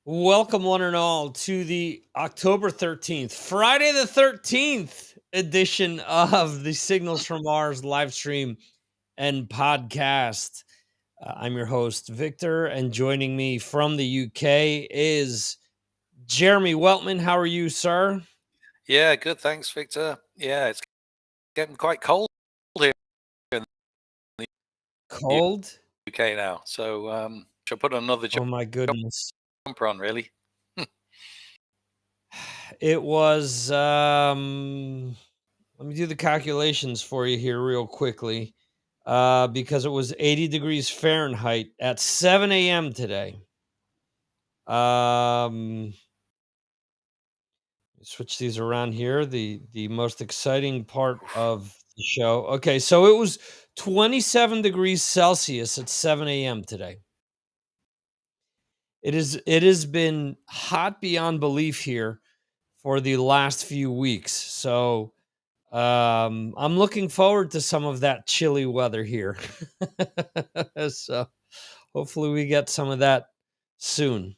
Welcome, one and all, to the October 13th, Friday the 13th edition of the Signals from Mars live stream and podcast. I'm your host, Victor, and joining me from the UK is Jeremy Weltman. How are you, sir? Yeah, good. Thanks, Victor. Yeah, it's getting quite cold here in the Cold? UK now. So, should put another Oh, my goodness. jumper on, really. It was, let me do the calculations for you here real quickly. Because it was 80 degrees Fahrenheit at 7 a.m. today. Switch these around here. The most exciting part of the show. Okay, so it was 27 degrees Celsius at 7 a.m. today. It has been hot beyond belief here for the last few weeks. So I'm looking forward to some of that chilly weather here. So hopefully we get some of that soon.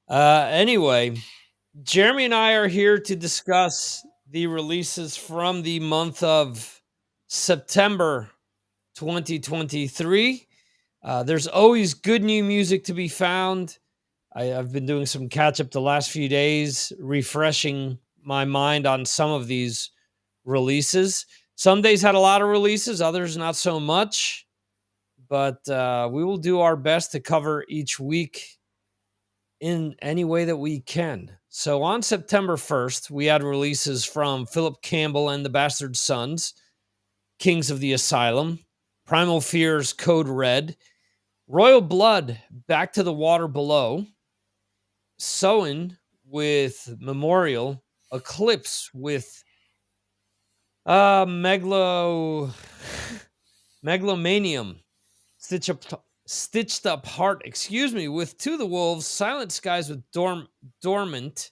Anyway, Jeremy and I are here to discuss the releases from the month of September 2023. There's always good new music to be found. I've been doing some catch up the last few days, refreshing my mind on some of these releases. Some days had a lot of releases, others not so much. But we will do our best to cover each week in any way that we can. So on September 1st, we had releases from Philip Campbell and the Bastard Sons, Kings of the Asylum, Primal Fear's Code Red, Royal Blood, Back to the Water Below, Soen with Memorial, Eclipse with Megalomanium, Stitched Up Heart, with To the Wolves, Silent Skies with Dormant,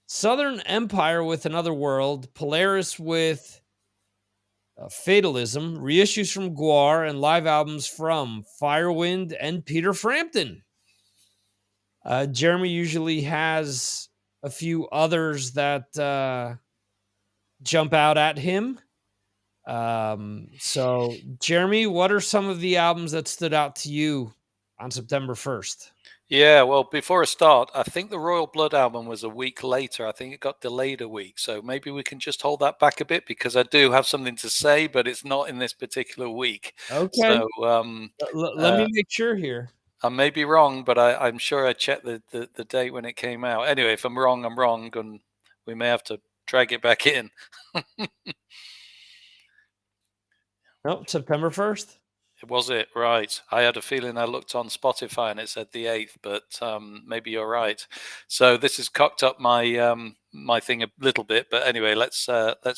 Southern Empire with Another World, Polaris with Fatalism, reissues from Guar, and live albums from Firewind and Peter Frampton. Jeremy usually has a few others that jump out at him. So, Jeremy, what are some of the albums that stood out to you on September 1st? Yeah, well, before I start, I think the Royal Blood album was a week later. I think it got delayed a week. So maybe we can just hold that back a bit because I do have something to say, but it's not in this particular week. Okay. So, Let me make sure here. I may be wrong, but I'm sure I checked the date when it came out. Anyway, if I'm wrong, I'm wrong, and we may have to drag it back in. No, September 1st. Was it? Right. I had a feeling I looked on Spotify and it said the 8th, but maybe you're right. So this has cocked up my my thing a little bit, but anyway, let's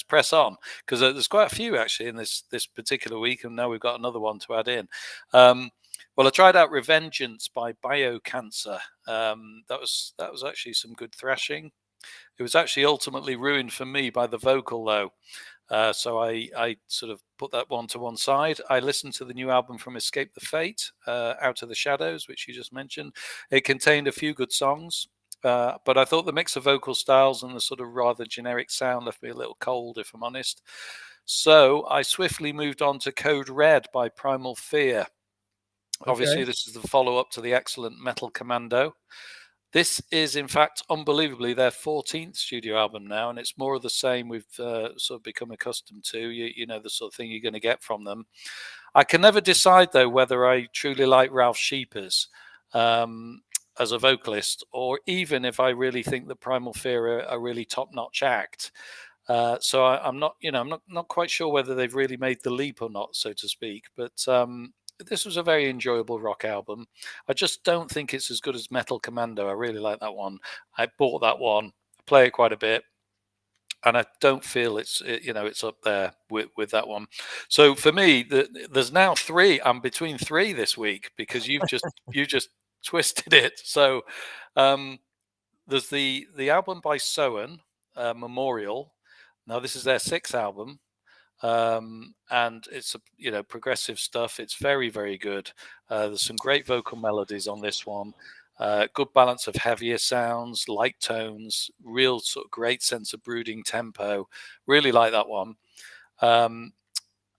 press on because there's quite a few actually in this particular week, and now we've got another one to add in. Well, I tried out Revengeance by Biocancer. That was actually some good thrashing. It was actually ultimately ruined for me by the vocal though. So I sort of put that one to one side. I listened to the new album from Escape the Fate, Out of the Shadows, which you just mentioned. It contained a few good songs, but I thought the mix of vocal styles and the sort of rather generic sound left me a little cold, if I'm honest. So I swiftly moved on to Code Red by Primal Fear. Obviously, this is the follow-up to the excellent Metal Commando. This is, in fact, unbelievably their 14th studio album now, and it's more of the same we've sort of become accustomed to. You know, the sort of thing you're going to get from them. I can never decide, though, whether I truly like Ralph Sheepers as a vocalist, or even if I really think that Primal Fear are a really top-notch act. So I'm not, I'm not quite sure whether they've really made the leap or not, so to speak. But this was a very enjoyable rock album. I just don't think it's as good as Metal Commando. I really like that one. I bought that one. I play it quite a bit, and I don't feel it's up there with that one. So for me, there's now three. I'm between three this week because you just twisted it. So there's the album by Soen, Memorial. Now this is their sixth album. And it's progressive stuff. It's very, very good. There's some great vocal melodies on this one. Good balance of heavier sounds, light tones, real sort of great sense of brooding tempo. Really like that one.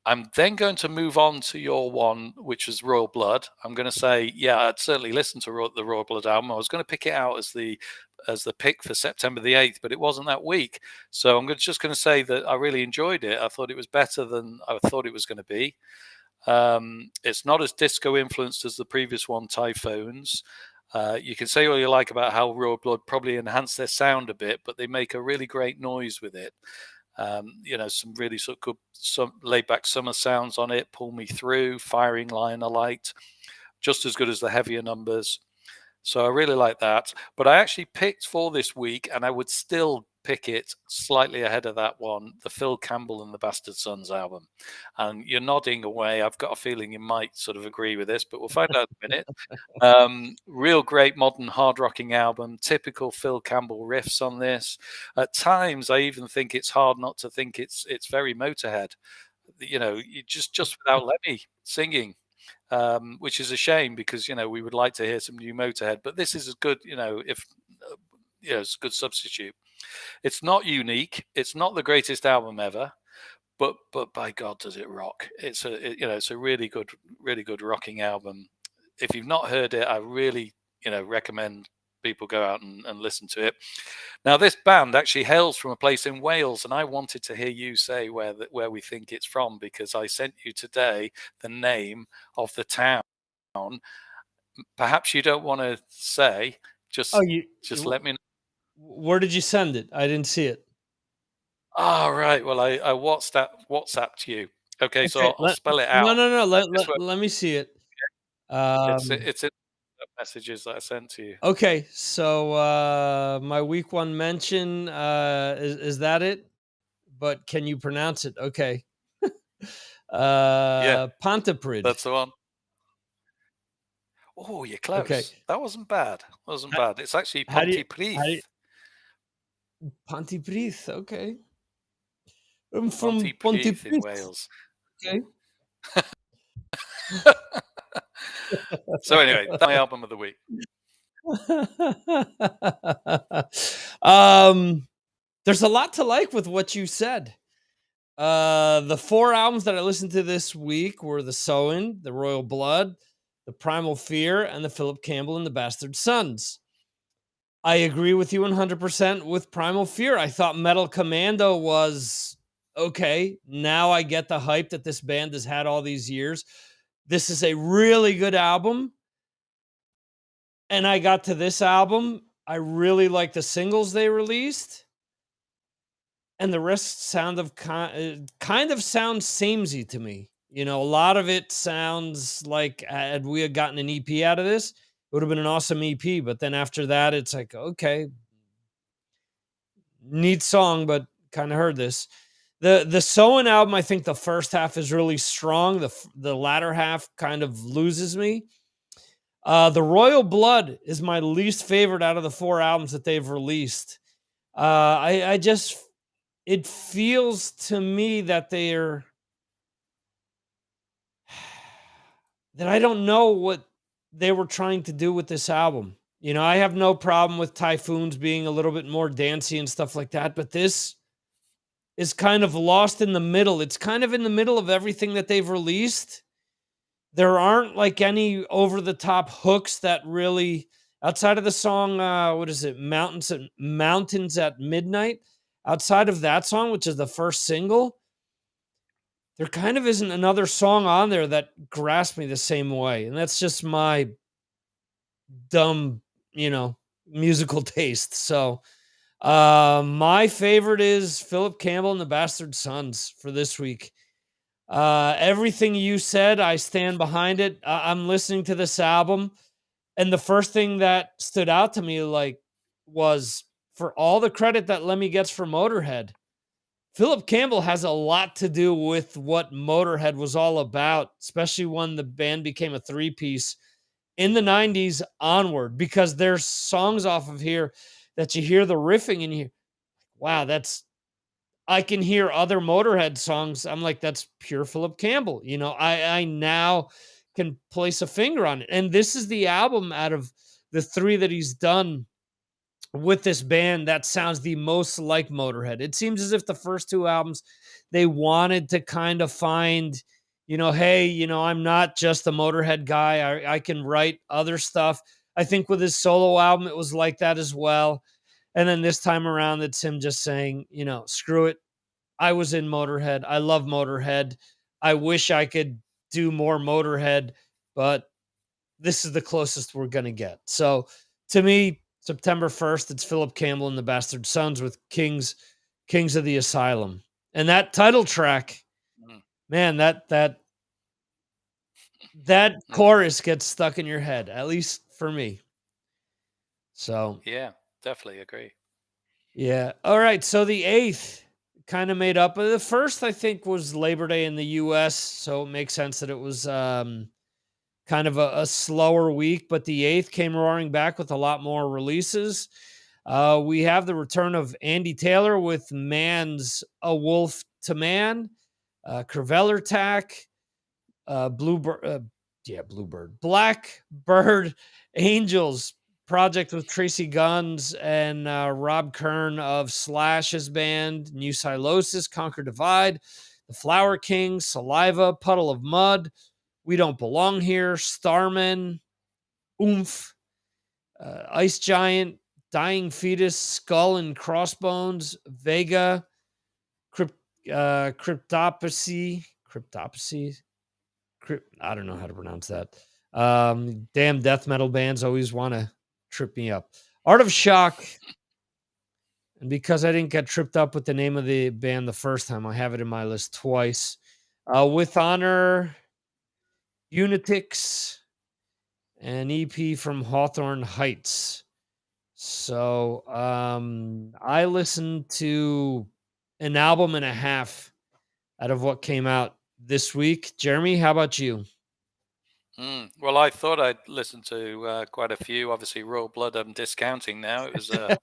I'm then going to move on to your one, which was Royal Blood. I'm going to say, yeah, I'd certainly listen to the Royal Blood album. I was going to pick it out as the pick for September the 8th, but it wasn't that week. So I'm just going to say that I really enjoyed it. I thought it was better than I thought it was going to be. It's not as disco influenced as the previous one, Typhoons. You can say all you like about how Royal Blood probably enhanced their sound a bit, but they make a really great noise with it. Some really sort of good, some laid back summer sounds on it. Pull Me Through, Firing Line, I liked, just as good as the heavier numbers. So I really like that. But I actually picked for this week, and I would still pick it slightly ahead of that one, the Phil Campbell and the Bastard Sons album. And you're nodding away. I've got a feeling you might sort of agree with this, but we'll find out in a minute. Real great modern hard rocking album, typical Phil Campbell riffs on this. At times, I even think it's hard not to think it's very Motorhead. You just without Lemmy singing. Which is a shame because we would like to hear some new Motorhead, but this is a good, if it's a good substitute. It's not unique. It's not the greatest album ever, but by God, does it rock? It's a really good rocking album. If you've not heard it, I really recommend people go out and listen to it. Now, this band actually hails from a place in Wales, and I wanted to hear you say where we think it's from, because I sent you today the name of the town. Perhaps you don't want to say. Just let me know. Where did you send it? I didn't see it. Right. Well, I WhatsApped you. Okay, so I'll spell it out. No. Let me see it. It's in the messages that I sent to you. Okay, so my week one mention is that it? But can you pronounce it? Okay. Yeah, Pontypridd. that's the one. Oh, you're close. Okay. That wasn't bad. It's actually Pontypridd. Pontypridd. Okay. I'm from Pontypridd in Wales. Okay. So anyway, that's my album of the week. There's a lot to like with what you said. The 4 albums that I listened to this week were the Soin, the Royal Blood, the Primal Fear, and the Philip Campbell and the Bastard Sons. I agree with you 100% with Primal Fear. I thought Metal Commando was okay. Now I get the hype that this band has had all these years. This is a really good album. And I got to this album. I really like the singles they released. And the rest kind of sounds samey to me. A lot of it sounds like had we gotten an EP out of this, it would have been an awesome EP. But then after that, it's like, okay, neat song, but kind of heard this. The Soin album, I think the first half is really strong. The latter half kind of loses me. The Royal Blood is my least favorite out of the 4 albums that they've released. It feels to me that that I don't know what they were trying to do with this album. I have no problem with Typhoons being a little bit more dancey and stuff like that, but this is kind of lost in the middle. It's kind of in the middle of everything that they've released. There aren't like any over the top hooks that really, outside of the song, what is it? Mountains at Midnight. Outside of that song, which is the first single, there kind of isn't another song on there that grasped me the same way. And that's just my dumb, musical taste. So my favorite is Philip Campbell and the Bastard Sons for this week. Everything you said, I stand behind it. I'm listening to this album, and the first thing that stood out to me was, for all the credit that Lemmy gets for Motorhead, Philip Campbell has a lot to do with what Motorhead was all about, especially when the band became a 3-piece in the 90s onward, because there's songs off of here that you hear the riffing and you, wow, I can hear other Motorhead songs. I'm like, that's pure Philip Campbell. I now can place a finger on it. And this is the album out of the three that he's done with this band that sounds the most like Motorhead. It seems as if the first two albums, they wanted to kind of find, hey, I'm not just a Motorhead guy. I can write other stuff. I think with his solo album, it was like that as well. And then this time around, it's him just saying, screw it. I was in Motorhead. I love Motorhead. I wish I could do more Motorhead, but this is the closest we're going to get. So to me, September 1st, it's Philip Campbell and the Bastard Sons with Kings of the Asylum. And that title track, Mm, man, that mm. chorus gets stuck in your head, at least for me. So, Yeah, definitely agree. yeah. All right, so the 8th kind of made up. The first I think was Labor Day in the US, so it makes sense that it was kind of a slower week, but the 8th came roaring back with a lot more releases. We have the return of Andy Taylor with Man's A Wolf to Man, Creveller Bluebird, Blackbird Angels project with Tracy Guns and Rob Kern of Slash's band, New Silosis, Conquer Divide, The Flower King, Saliva, Puddle of Mud, We Don't Belong Here, Starman, Oomph, Ice Giant, Dying Fetus, Skull and Crossbones, Vega, Crypt, Cryptopsy, I don't know how to pronounce that. Damn death metal bands always want to trip me up. Art of Shock, and because I didn't get tripped up with the name of the band the first time, I have it in my list twice. With Honor, Unitix, an EP from Hawthorne Heights. So I listened to an album and a half out of what came out this week. Jeremy, how about you? Well, I thought I'd listened to quite a few. Obviously, Royal Blood, I'm discounting now. It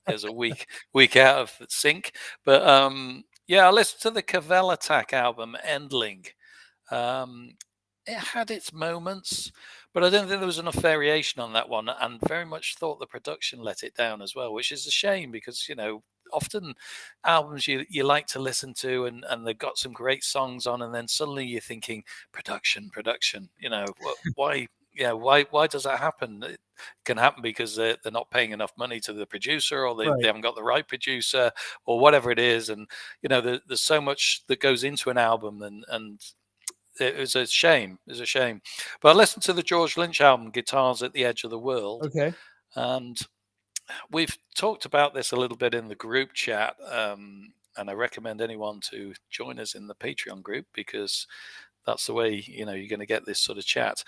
was a week out of sync, but yeah, I listened to the Cavell Attack album, Endling. Um, it had its moments, but I don't think there was enough variation on that one, and very much thought the production let it down as well, which is a shame because often albums you like to listen to and they've got some great songs on, and then suddenly you're thinking production. Why? Yeah, why does that happen? It can happen because they're not paying enough money to the producer, or they Right. haven't got the right producer, or whatever it is. And there's so much that goes into an album, and it was a shame. It was a shame. But I listened to the George Lynch album, Guitars at the Edge of the World, Okay. and we've talked about this a little bit in the group chat. And I recommend anyone to join us in the Patreon group because that's the way you're going to get this sort of chat.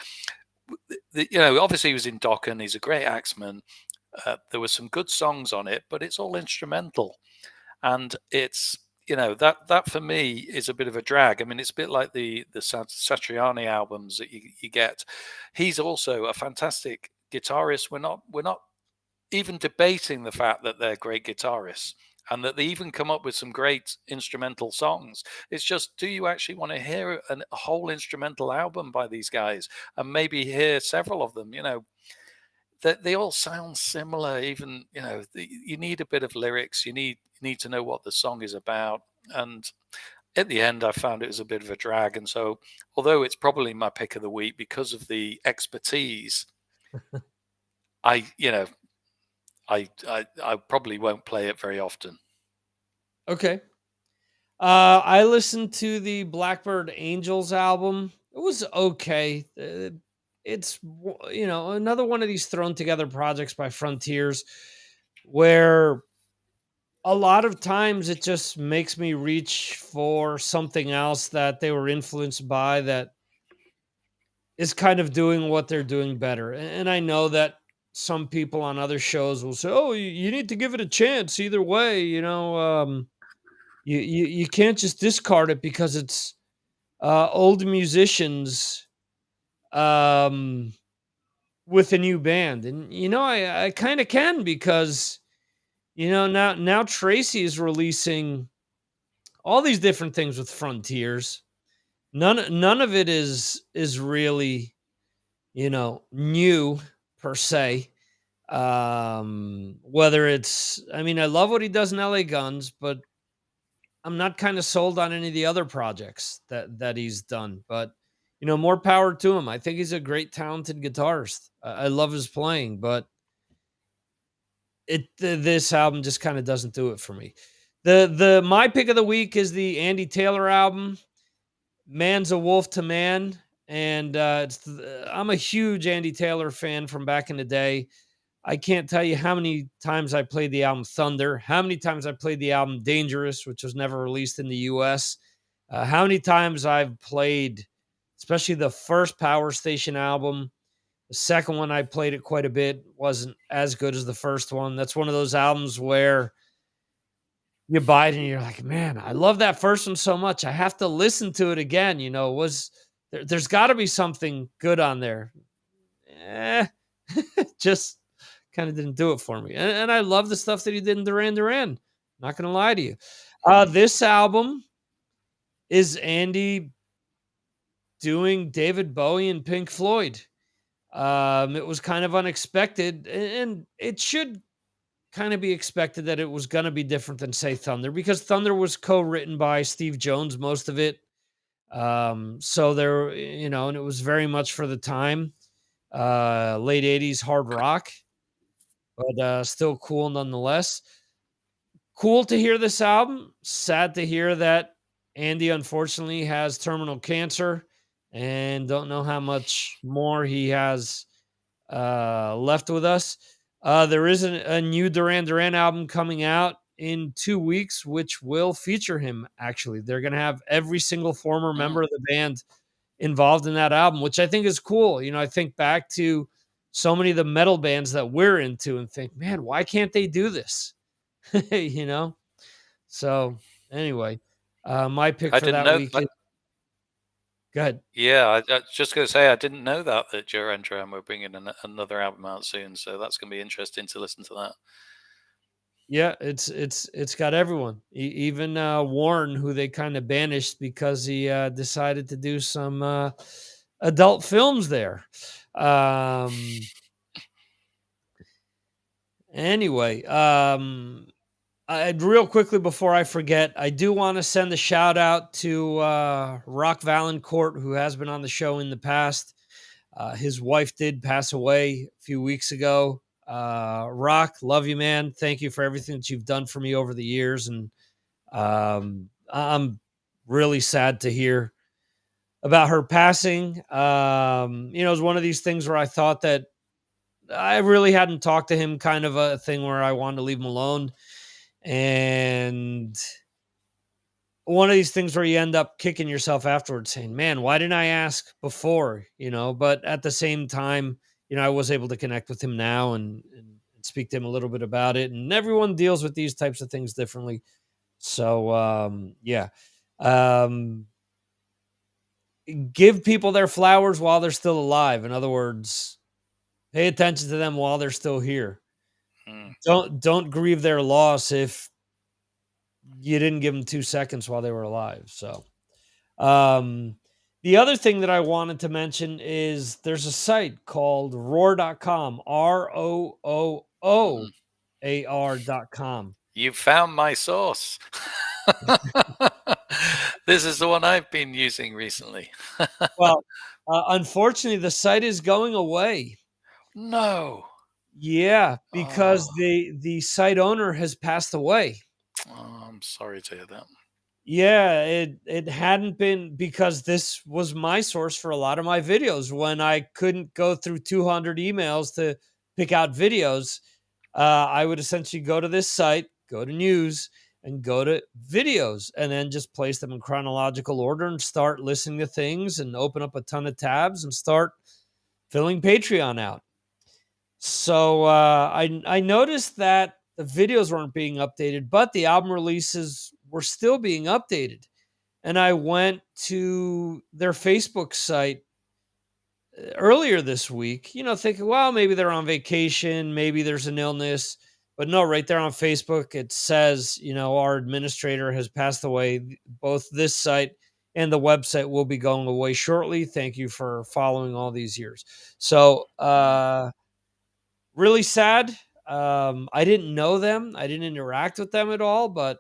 Obviously he was in Dokken. He's a great axeman. There were some good songs on it, but it's all instrumental, and it's that for me is a bit of a drag. I mean, it's a bit like the Satriani albums that you get. He's also a fantastic guitarist. We're not even debating the fact that they're great guitarists and that they even come up with some great instrumental songs. It's just, do you actually want to hear a whole instrumental album by these guys and maybe hear several of them? They all sound similar. Even you need a bit of lyrics. You need to know what the song is about. And at the end, I found it was a bit of a drag. And so, although it's probably my pick of the week because of the expertise, I you know I probably won't play it very often. Okay. I listened to the Blackbird Angels album. It was okay. It's another one of these thrown together projects by Frontiers where a lot of times it just makes me reach for something else that they were influenced by that is kind of doing what they're doing better. And I know that some people on other shows will say, "Oh, you need to give it a chance either way." You can't just discard it because it's old musicians um, with a new band, and I kind of can because now Tracy is releasing all these different things with Frontiers. None of it is really new per se. Whether it's, I mean, I love what he does in LA Guns, but I'm not kind of sold on any of the other projects that he's done. But more power to him. I think he's a great, talented guitarist. I love his playing, but this album just kind of doesn't do it for me. The my pick of the week is the Andy Taylor album, Man's a Wolf to Man, and I'm a huge Andy Taylor fan from back in the day. I can't tell you how many times I played the album Thunder, how many times I played the album Dangerous, which was never released in the US, how many times I've played, especially the first Power Station album. The second one, I played it quite a bit, wasn't as good as the first one. That's one of those albums where you buy it and you're like, man, I love that first one so much. I have to listen to it again. There's got to be something good on there. Eh, just kind of didn't do it for me. And I love the stuff that he did in Duran Duran. Not going to lie to you. This album is Andy doing David Bowie and Pink Floyd. It was kind of unexpected, and it should kind of be expected that it was going to be different than, say, Thunder, because Thunder was co-written by Steve Jones, most of it. So there, and it was very much for the time, late 80s hard rock, but still cool nonetheless. Cool to hear this album. Sad to hear that Andy unfortunately has terminal cancer, and don't know how much more he has left with us. There is a new Duran Duran album coming out in 2 weeks, which will feature him. Actually, they're going to have every single former Mm. member of the band involved in that album, which I think is cool. I think back to so many of the metal bands that we're into and think, man, why can't they do this? you know? So anyway, my pick I for didn't that know. week is, go ahead. Yeah, I was just going to say I didn't know that Duran Duran were bringing another album out soon, so that's going to be interesting to listen to that. Yeah, it's got everyone, even Warren, who they kind of banished because he decided to do some adult films there. Anyway, real quickly before I forget, I do want to send a shout out to Rock Valancourt, who has been on the show in the past. His wife did pass away a few weeks ago. Rock, love you, man. Thank you for everything that you've done for me over the years. And I'm really sad to hear about her passing. It was one of these things where I thought that I really hadn't talked to him, kind of a thing where I wanted to leave him alone. And one of these things where you end up kicking yourself afterwards saying, man, why didn't I ask before? But at the same time, I was able to connect with him now and speak to him a little bit about it. And everyone deals with these types of things differently. So, yeah. Give people their flowers while they're still alive. In other words, pay attention to them while they're still here. Mm. Don't grieve their loss if you didn't give them 2 seconds while they were alive. So, the other thing that I wanted to mention is there's a site called roar.com, ROOOAR.com. You found my source. This is the one I've been using recently. Well, unfortunately, the site is going away. No. Yeah, because the site owner has passed away. Oh, I'm sorry to hear that. Yeah, it hadn't been, because this was my source for a lot of my videos when I couldn't go through 200 emails to pick out videos. I would essentially go to this site, go to news, and go to videos, and then just place them in chronological order and start listening to things and open up a ton of tabs and start filling Patreon out. So I noticed that the videos weren't being updated, but the album releases were still being updated. And I went to their Facebook site earlier this week, thinking, well, maybe they're on vacation, maybe there's an illness. But no, right there on Facebook, it says, our administrator has passed away. Both this site and the website will be going away shortly. Thank you for following all these years. So, Really sad. I didn't know them. I didn't interact with them at all, but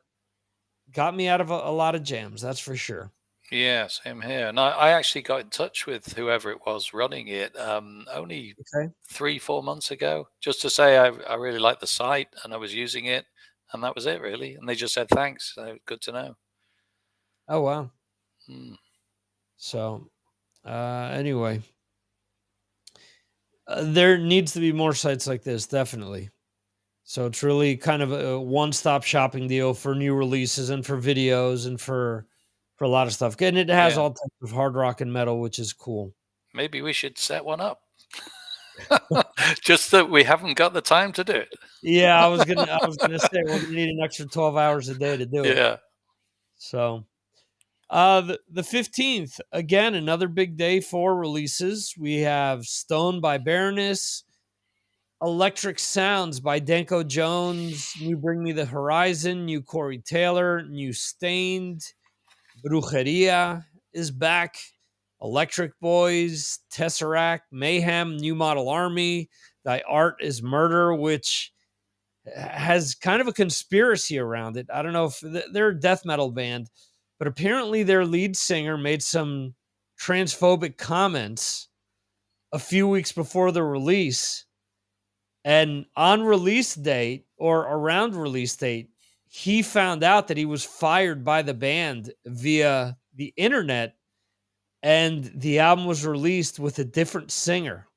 got me out of a lot of jams. That's for sure. Yeah, same here. And I actually got in touch with whoever it was running it only Okay. 3, 4 months ago, just to say I really liked the site and I was using it, and that was it really. And they just said thanks. So good to know. Oh wow. Mm. So anyway, there needs to be more sites like this, definitely. So it's really kind of a one-stop shopping deal for new releases and for videos and for a lot of stuff. And it has Yeah, all types of hard rock and metal, which is cool. maybe we should set one up. Just that we haven't got the time to do it. Yeah, I was gonna say we're gonna need an extra 12 hours a day to do it. Yeah. So the 15th, again, another big day for releases. We have Stone by Baroness, Electric Sounds by Danko Jones, New Bring Me the Horizon, New Corey Taylor, New Stained, Brujeria is back, Electric Boys, Tesseract, Mayhem, New Model Army, Thy Art is Murder, which has kind of a conspiracy around it. I don't know if they're a death metal band, but apparently their lead singer made some transphobic comments a few weeks before the release. And on release date or around release date, he found out that he was fired by the band via the internet, and the album was released with a different singer,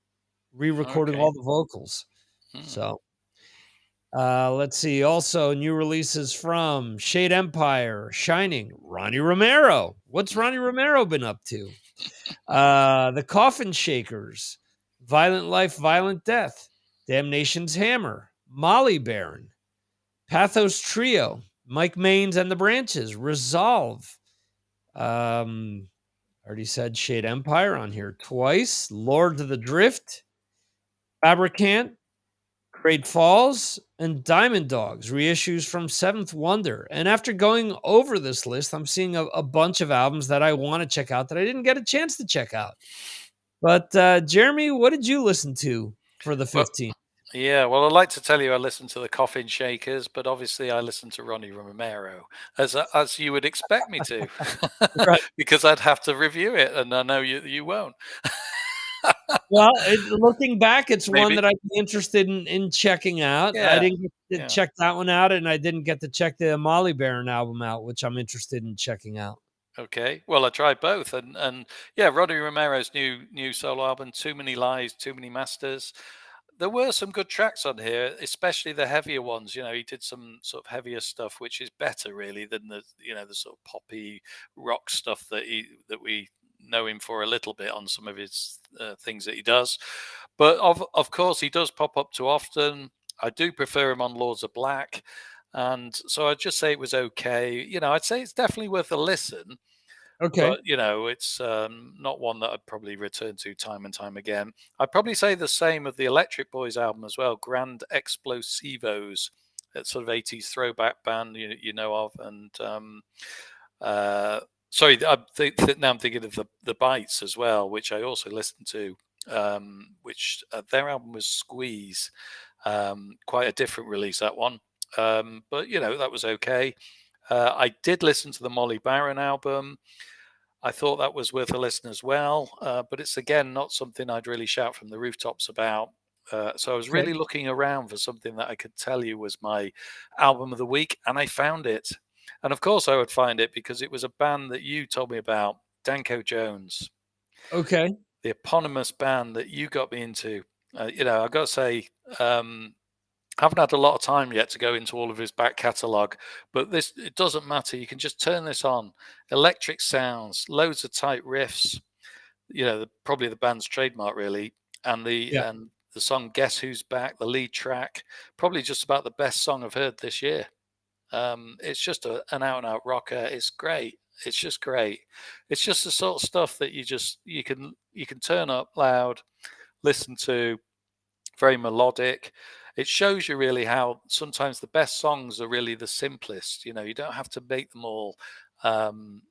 re-recording Okay. all the vocals. Mm. So let's see. Also, new releases from Shade Empire, Shining, Ronnie Romero. What's Ronnie Romero been up to? The Coffin Shakers, Violent Life, Violent Death, Damnation's Hammer, Molly Baron, Pathos Trio, Mike Maines and the Branches, Resolve. Already said Shade Empire on here twice. Lord of the Drift, Fabricant, Great Falls, and Diamond Dogs, reissues from Seventh Wonder. And after going over this list, I'm seeing a bunch of albums that I want to check out that I didn't get a chance to check out. But Jeremy, what did you listen to for the Well, 15th? yeah, well, I'd like to tell you I listened to the Coffin Shakers, but obviously I listened to Ronnie Romero, as you would expect me to, Right. because I'd have to review it, and I know you won't. Well, looking back, it's one Maybe, that I'd be interested in checking out. I yeah, didn't get to yeah. check that one out, and I didn't get to check the Molly Baron album out, which I'm interested in checking out. Okay, well, I tried both, and yeah, Ronnie Romero's new solo album, Too Many Lies, Too Many Masters. There were some good tracks on here, especially the heavier ones. He did some sort of heavier stuff, which is better really than the sort of poppy rock stuff that we know him for a little bit on some of his things that he does. But of course, he does pop up too often. I do prefer him on Lords of Black, and so I'd just say it was okay. I'd say it's definitely worth a listen, Okay. but it's not one that I'd probably return to time and time again. I'd probably say the same of the Electric Boys album as well, Grand Explosivos, that sort of 80s throwback band you know of, and uh, sorry, now I'm thinking of the Bites as well, which I also listened to, which their album was Squeeze, quite a different release that one, but that was okay. I did listen to the Molly Baron album. I thought that was worth a listen as well, but it's again not something I'd really shout from the rooftops about. So I was Okay. really looking around for something that I could tell you was my album of the week, and I found it. And of course, I would find it because it was a band that you told me about, Danko Jones, Okay. the eponymous band that you got me into. I've got to say, haven't had a lot of time yet to go into all of his back catalogue, but it doesn't matter. You can just turn this on. Electric sounds, loads of tight riffs. Probably the band's trademark, really. And the Yeah. and the song "Guess Who's Back," the lead track, probably just about the best song I've heard this year. It's just an out and out rocker. It's great. It's just great. It's just the sort of stuff that you can turn up loud, listen to, very melodic. It shows you really how sometimes the best songs are really the simplest. You don't have to make them all um,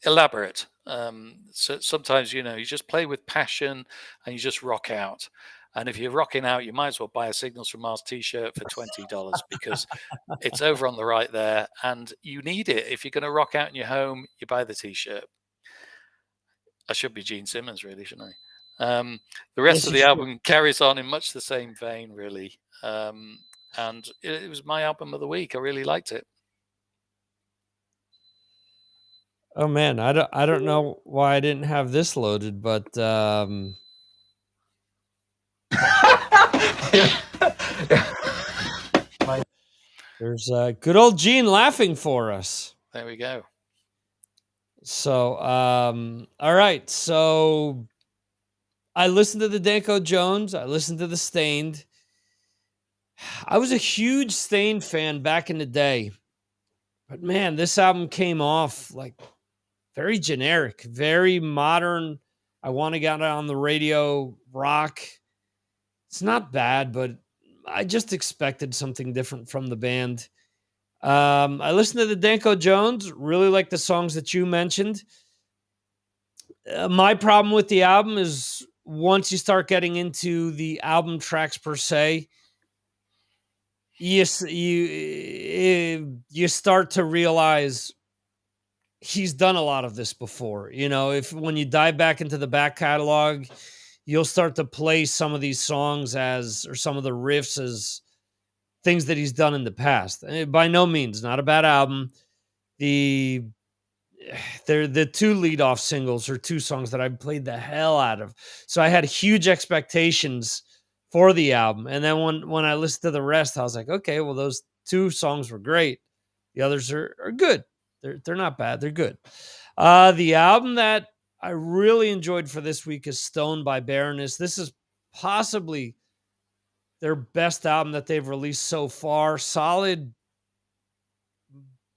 elaborate. So sometimes you just play with passion and you just rock out. And if you're rocking out, you might as well buy a Signals from Mars t-shirt for $20 because it's over on the right there, and you need it. If you're going to rock out in your home, you buy the t-shirt. I should be Gene Simmons, really, shouldn't I? The rest Yes, of you the should. album carries on in much the same vein, really. And it was my album of the week. I really liked it. Oh man, I don't know why I didn't have this loaded, but there's good old Gene laughing for us. There we go. So, all right. So I listened to the Danko Jones. I listened to the Stained. I was a huge Stained fan back in the day, but man, this album came off like very generic, very modern. I want to get on the radio rock. It's not bad, but I just expected something different from the band. I listened to the Danko Jones, really like the songs that you mentioned. My problem with the album is once you start getting into the album tracks per se, you start to realize he's done a lot of this before. You know, if when you dive back into the back catalog, you'll start to play some of these songs as or some of the riffs as things that he's done in the past. By no means not a bad album. The They're the two lead-off singles or two songs that I played the hell out of. So I had huge expectations for the album. And then when I listened to the rest, I was like, okay, well, those two songs were great. The others are good. They're not bad. They're good. The album that I really enjoyed for this week is Stoned by Baroness. This is possibly their best album that they've released so far. Solid.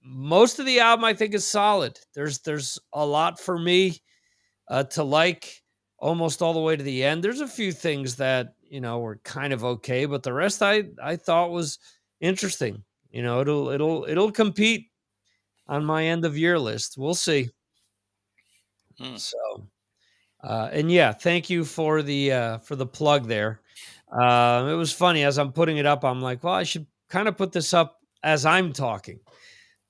Most of the album I think is solid. There's a lot for me to like almost all the way to the end. There's a few things that were kind of okay, but the rest I thought was interesting. It'll compete on my end of year list. We'll see. So and yeah, thank you for the plug there. It was funny as I'm putting it up. I'm like, well, I should kind of put this up as I'm talking,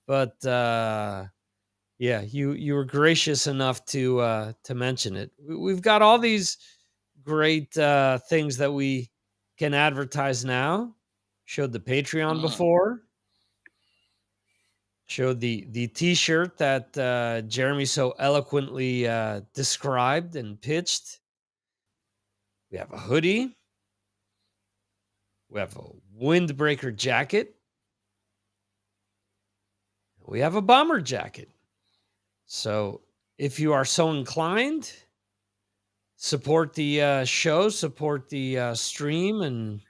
but yeah, you were gracious enough to mention it. We've got all these great things that we can advertise now. Showed the Patreon before. Showed the T-shirt that Jeremy so eloquently described and pitched. We have a hoodie. We have a windbreaker jacket. We have a bomber jacket. So if you are so inclined, support the show, support the stream, and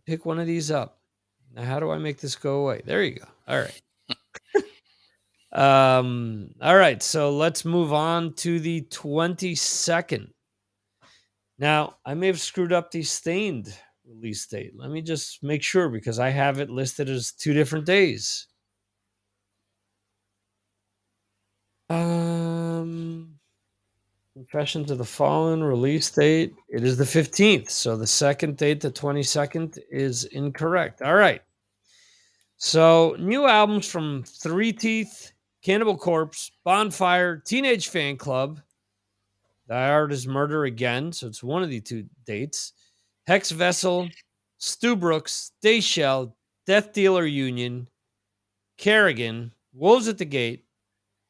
pick one of these up. Now, how do I make this go away? There you go. All right. All right. So let's move on to the 22nd. Now, I may have screwed up the Stained release date. Let me just make sure because I have it listed as 2 different days. Confession to the Fallen release date. It is the 15th. So the second date, the 22nd, is incorrect. All right. So new albums from Three Teeth, Cannibal Corpse, Bonfire, Teenage Fan Club. Die Art is Murder Again. So it's one of the 2 dates. Hex Vessel, Stu Brooks, Dayshell, Death Dealer Union, Kerrigan, Wolves at the Gate,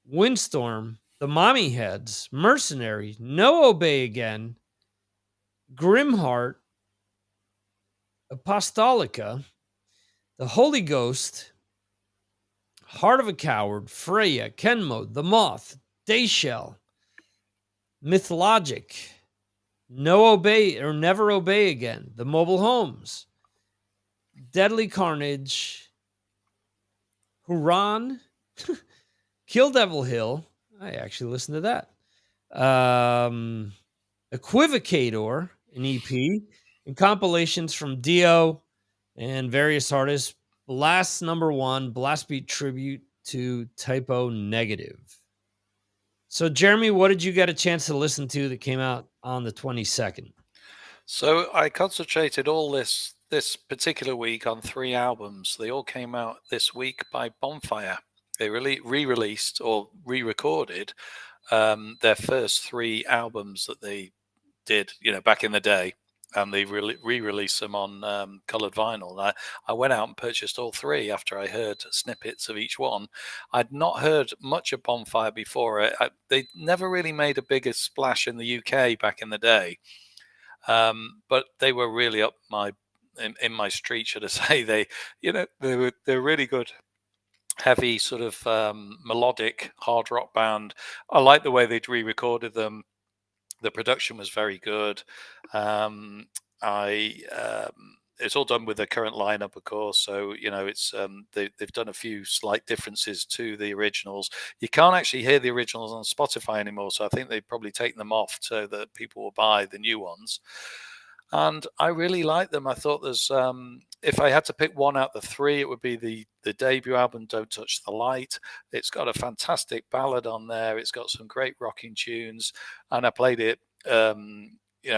Windstorm, The Mommy Heads, Mercenary, No Obey Again, Grimheart, Apostolica, The Holy Ghost, Heart of a Coward, Freya, Kenmode, The Moth, Dayshell, Mythologic, No Obey or Never Obey Again, The Mobile Homes, Deadly Carnage, Huron, Kill Devil Hill. I actually listened to that. Equivocator, an EP, and compilations from Dio and various artists. Blast number 1, Blast Beat tribute to Typo Negative. So, Jeremy, what did you get a chance to listen to that came out on the 22nd? So I concentrated all this particular week on three albums. They all came out this week by Bonfire. They re-released or re-recorded their first three albums that they did, back in the day, and they re-released them on colored vinyl. And I went out and purchased all three after I heard snippets of each one. I'd not heard much of Bonfire before. They never really made a bigger splash in the UK back in the day. But they were really up in my street, should I say? They're really good, heavy sort of melodic hard rock band. I like the way they'd re-recorded them. The production was very good. I It's all done with the current lineup, of course. So it's they've done a few slight differences to the originals. You can't actually hear the originals on Spotify anymore, so I think they've probably taken them off so that people will buy the new ones. And I really like them. I thought there's if I had to pick one out of the three, it would be the debut album, Don't Touch the Light. It's got a fantastic ballad on there. It's got some great rocking tunes, and I played it.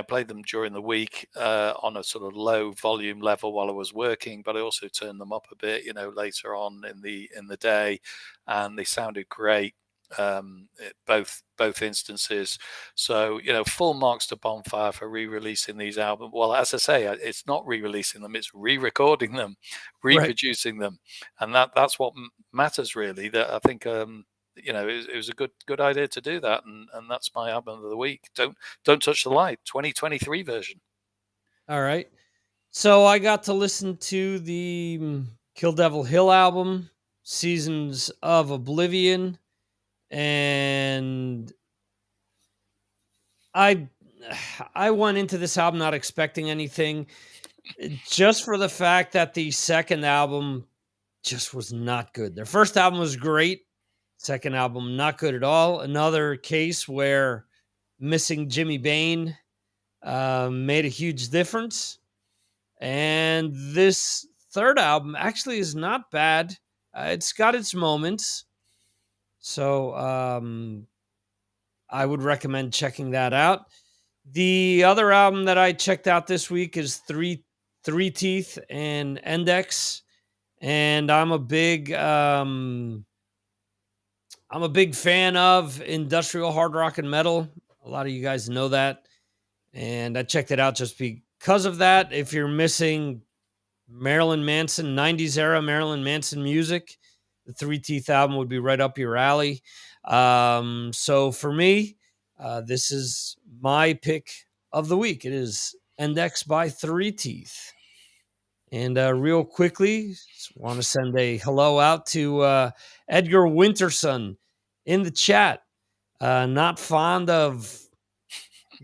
Played them during the week on a sort of low volume level while I was working, but I also turned them up a bit, later on in the day, and they sounded great. Both instances. So full marks to Bonfire for re-releasing these albums. Well, as I say, it's not re-releasing them; it's re-recording them, Right. reproducing them, and that's what matters really. That I think it was a good idea to do that, and that's my album of the week. Don't Touch the Light, 2023 version. All right. So I got to listen to the Kill Devil Hill album, Seasons of Oblivion, and I I went into this album not expecting anything, just for the fact that the second album just was not good. Their first album was great, second album not good at all. Another case where missing Jimmy Bain made a huge difference. And this third album actually is not bad. It's got its moments. So I would recommend checking that out. The other album that I checked out this week is Three Teeth and Index. And I'm a big fan of industrial hard rock and metal. A lot of you guys know that. And I checked it out just because of that. If you're missing Marilyn Manson, 90s era Marilyn Manson music, the Three Teeth album would be right up your alley. So for me, this is my pick of the week. It is Index by Three Teeth. And real quickly, just want to send a hello out to Edgar Winterson in the chat. Not fond of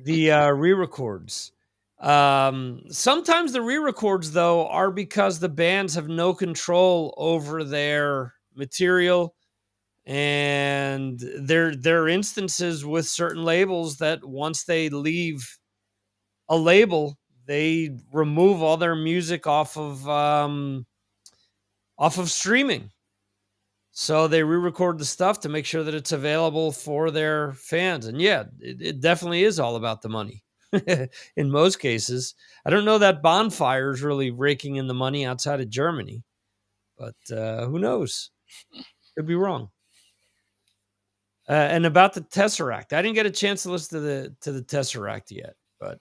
the re-records. Sometimes the re-records, though, are because the bands have no control over their material, and there are instances with certain labels that once they leave a label, they remove all their music off of streaming. So they re-record the stuff to make sure that it's available for their fans. And yeah, it definitely is all about the money. In most cases, I don't know that Bonfire is really raking in the money outside of Germany, but who knows? Could be wrong. And about the Tesseract, I didn't get a chance to listen to the Tesseract yet, but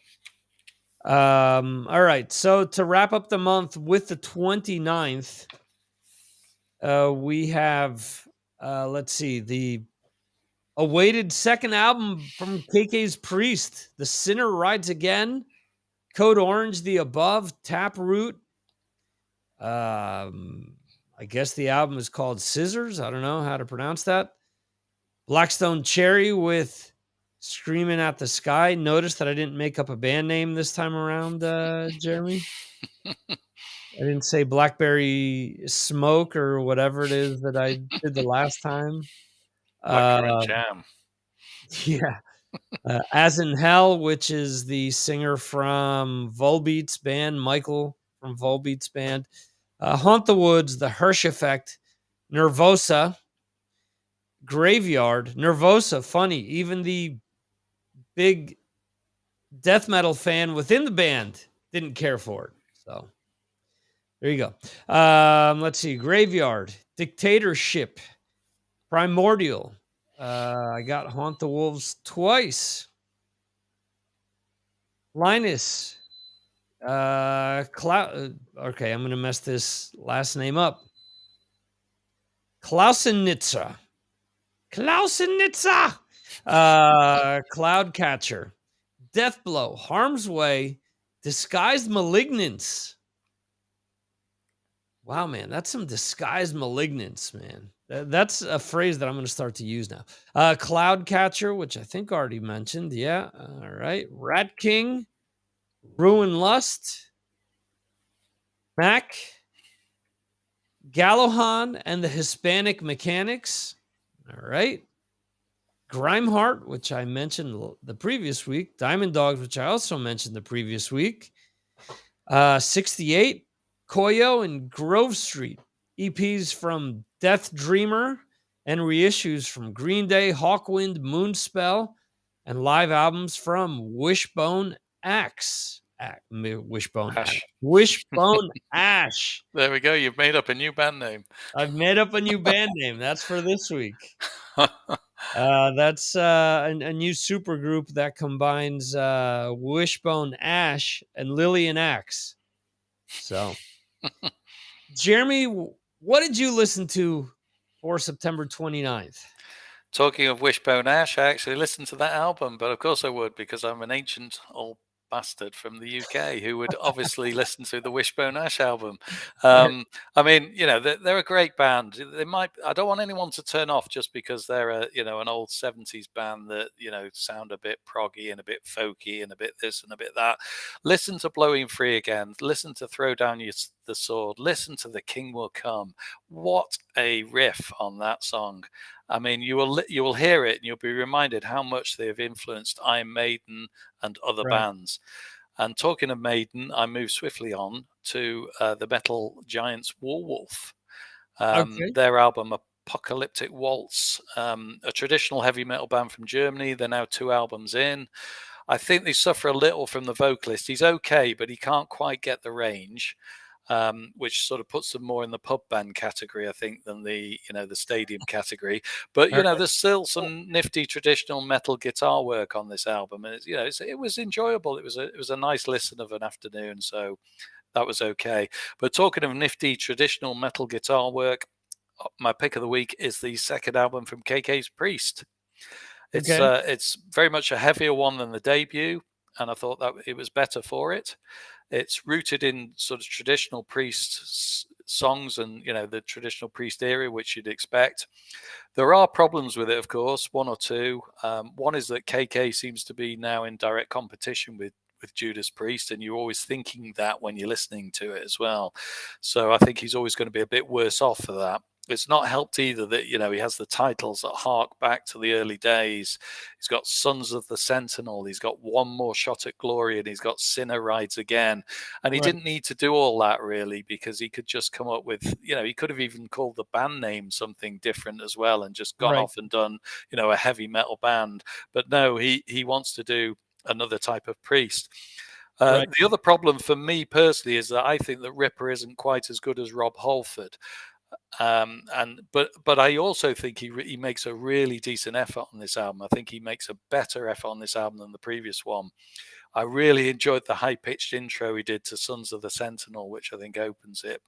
all right. So to wrap up the month with the 29th, we have let's see, the awaited second album from KK's Priest, The Sinner Rides Again, Code Orange, The Above, Taproot. I guess the album is called Scissors. I don't know how to pronounce that. Blackstone Cherry with Screaming at the Sky. Notice that I didn't make up a band name this time around, Jeremy. I didn't say Blackberry Smoke or whatever it is that I did the last time. Blackcurrant Uh, Jam. yeah. As in Hell, which is the singer from Volbeat's band, Michael from Volbeat's band. Haunt the Woods, The Hirsch Effect, Nervosa, Graveyard, Nervosa, funny. Even the big death metal fan within the band didn't care for it. So there you go. Let's see. Graveyard, Dictatorship, Primordial. I got Haunt the Wolves twice. Linus. Okay, I'm gonna mess this last name up. Klausenitzer. Klausenitzer. Cloudcatcher. Deathblow. Harm's Way. Disguised Malignance. Wow, man, that's some disguised malignance, man. That's a phrase that I'm going to start to use now. Cloudcatcher, which I think I already mentioned. Yeah. All right. Rat King, Ruin Lust, Mac, Galohan, and the Hispanic Mechanics. All right. Grimeheart, which I mentioned the previous week. Diamond Dogs, which I also mentioned the previous week. 68, Koyo and Grove Street. EPs from Death Dreamer and reissues from Green Day, Hawkwind, Moonspell, and live albums from Wishbone Axe. Wishbone Axe. Ash. Wishbone Ash. There we go. You've made up a new band name. I've made up a new band name. That's for this week. That's a new super group that combines Wishbone Ash and Lillian Axe. So, Jeremy, what did you listen to for September 29th? Talking of Wishbone Ash, I actually listened to that album, but of course I would, because I'm an ancient old bastard from the UK who would obviously listen to the Wishbone Ash album. I mean, you know, they're a great band. They might. I don't want anyone to turn off just because they're an old 70s band that, sound a bit proggy and a bit folky and a bit this and a bit that. Listen to Blowing Free Again. Listen to Throw Down the Sword. Listen to The King Will Come. What a riff on that song. I mean, you will hear it and you'll be reminded how much they have influenced Iron Maiden and other bands. And talking of Maiden, I move swiftly on to the metal giants Warwolf. Their album Apocalyptic Waltz, a traditional heavy metal band from Germany. They're now 2 albums in. I think they suffer a little from the vocalist. He's okay, but he can't quite get the range. Which sort of puts them more in the pub band category, I think, than the stadium category. But there's still some nifty traditional metal guitar work on this album, and it was enjoyable. It was a nice listen of an afternoon, so that was okay. But talking of nifty traditional metal guitar work, my pick of the week is the second album from KK's Priest. It's very much a heavier one than the debut, and I thought that it was better for it. It's rooted in sort of traditional Priest songs and, the traditional Priest era, which you'd expect. There are problems with it, of course, 1 or 2. One is that KK seems to be now in direct competition with Judas Priest, and you're always thinking that when you're listening to it as well. So I think he's always going to be a bit worse off for that. It's not helped either that, he has the titles that hark back to the early days. He's got Sons of the Sentinel. He's got One More Shot at Glory, and he's got Sinner Rides Again. And he didn't need to do all that, really, because he could just come up with, he could have even called the band name something different as well and just gone off and done, a heavy metal band. But no, he wants to do another type of Priest. The other problem for me personally is that I think that Ripper isn't quite as good as Rob Halford. But I also think he makes a really decent effort on this album. I think he makes a better effort on this album than the previous one. I really enjoyed the high-pitched intro he did to Sons of the Sentinel, which I think opens it.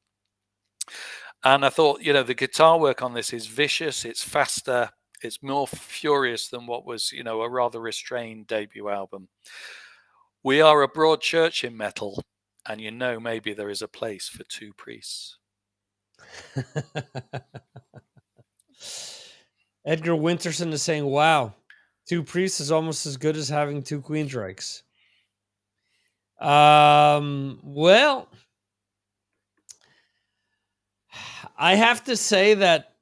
And I thought, the guitar work on this is vicious, it's faster, it's more furious than what was, a rather restrained debut album. We are a broad church in metal, and maybe there is a place for 2 priests. Edgar Winterson is saying, wow, 2 priests is almost as good as having 2 Queensryches. Well, I have to say that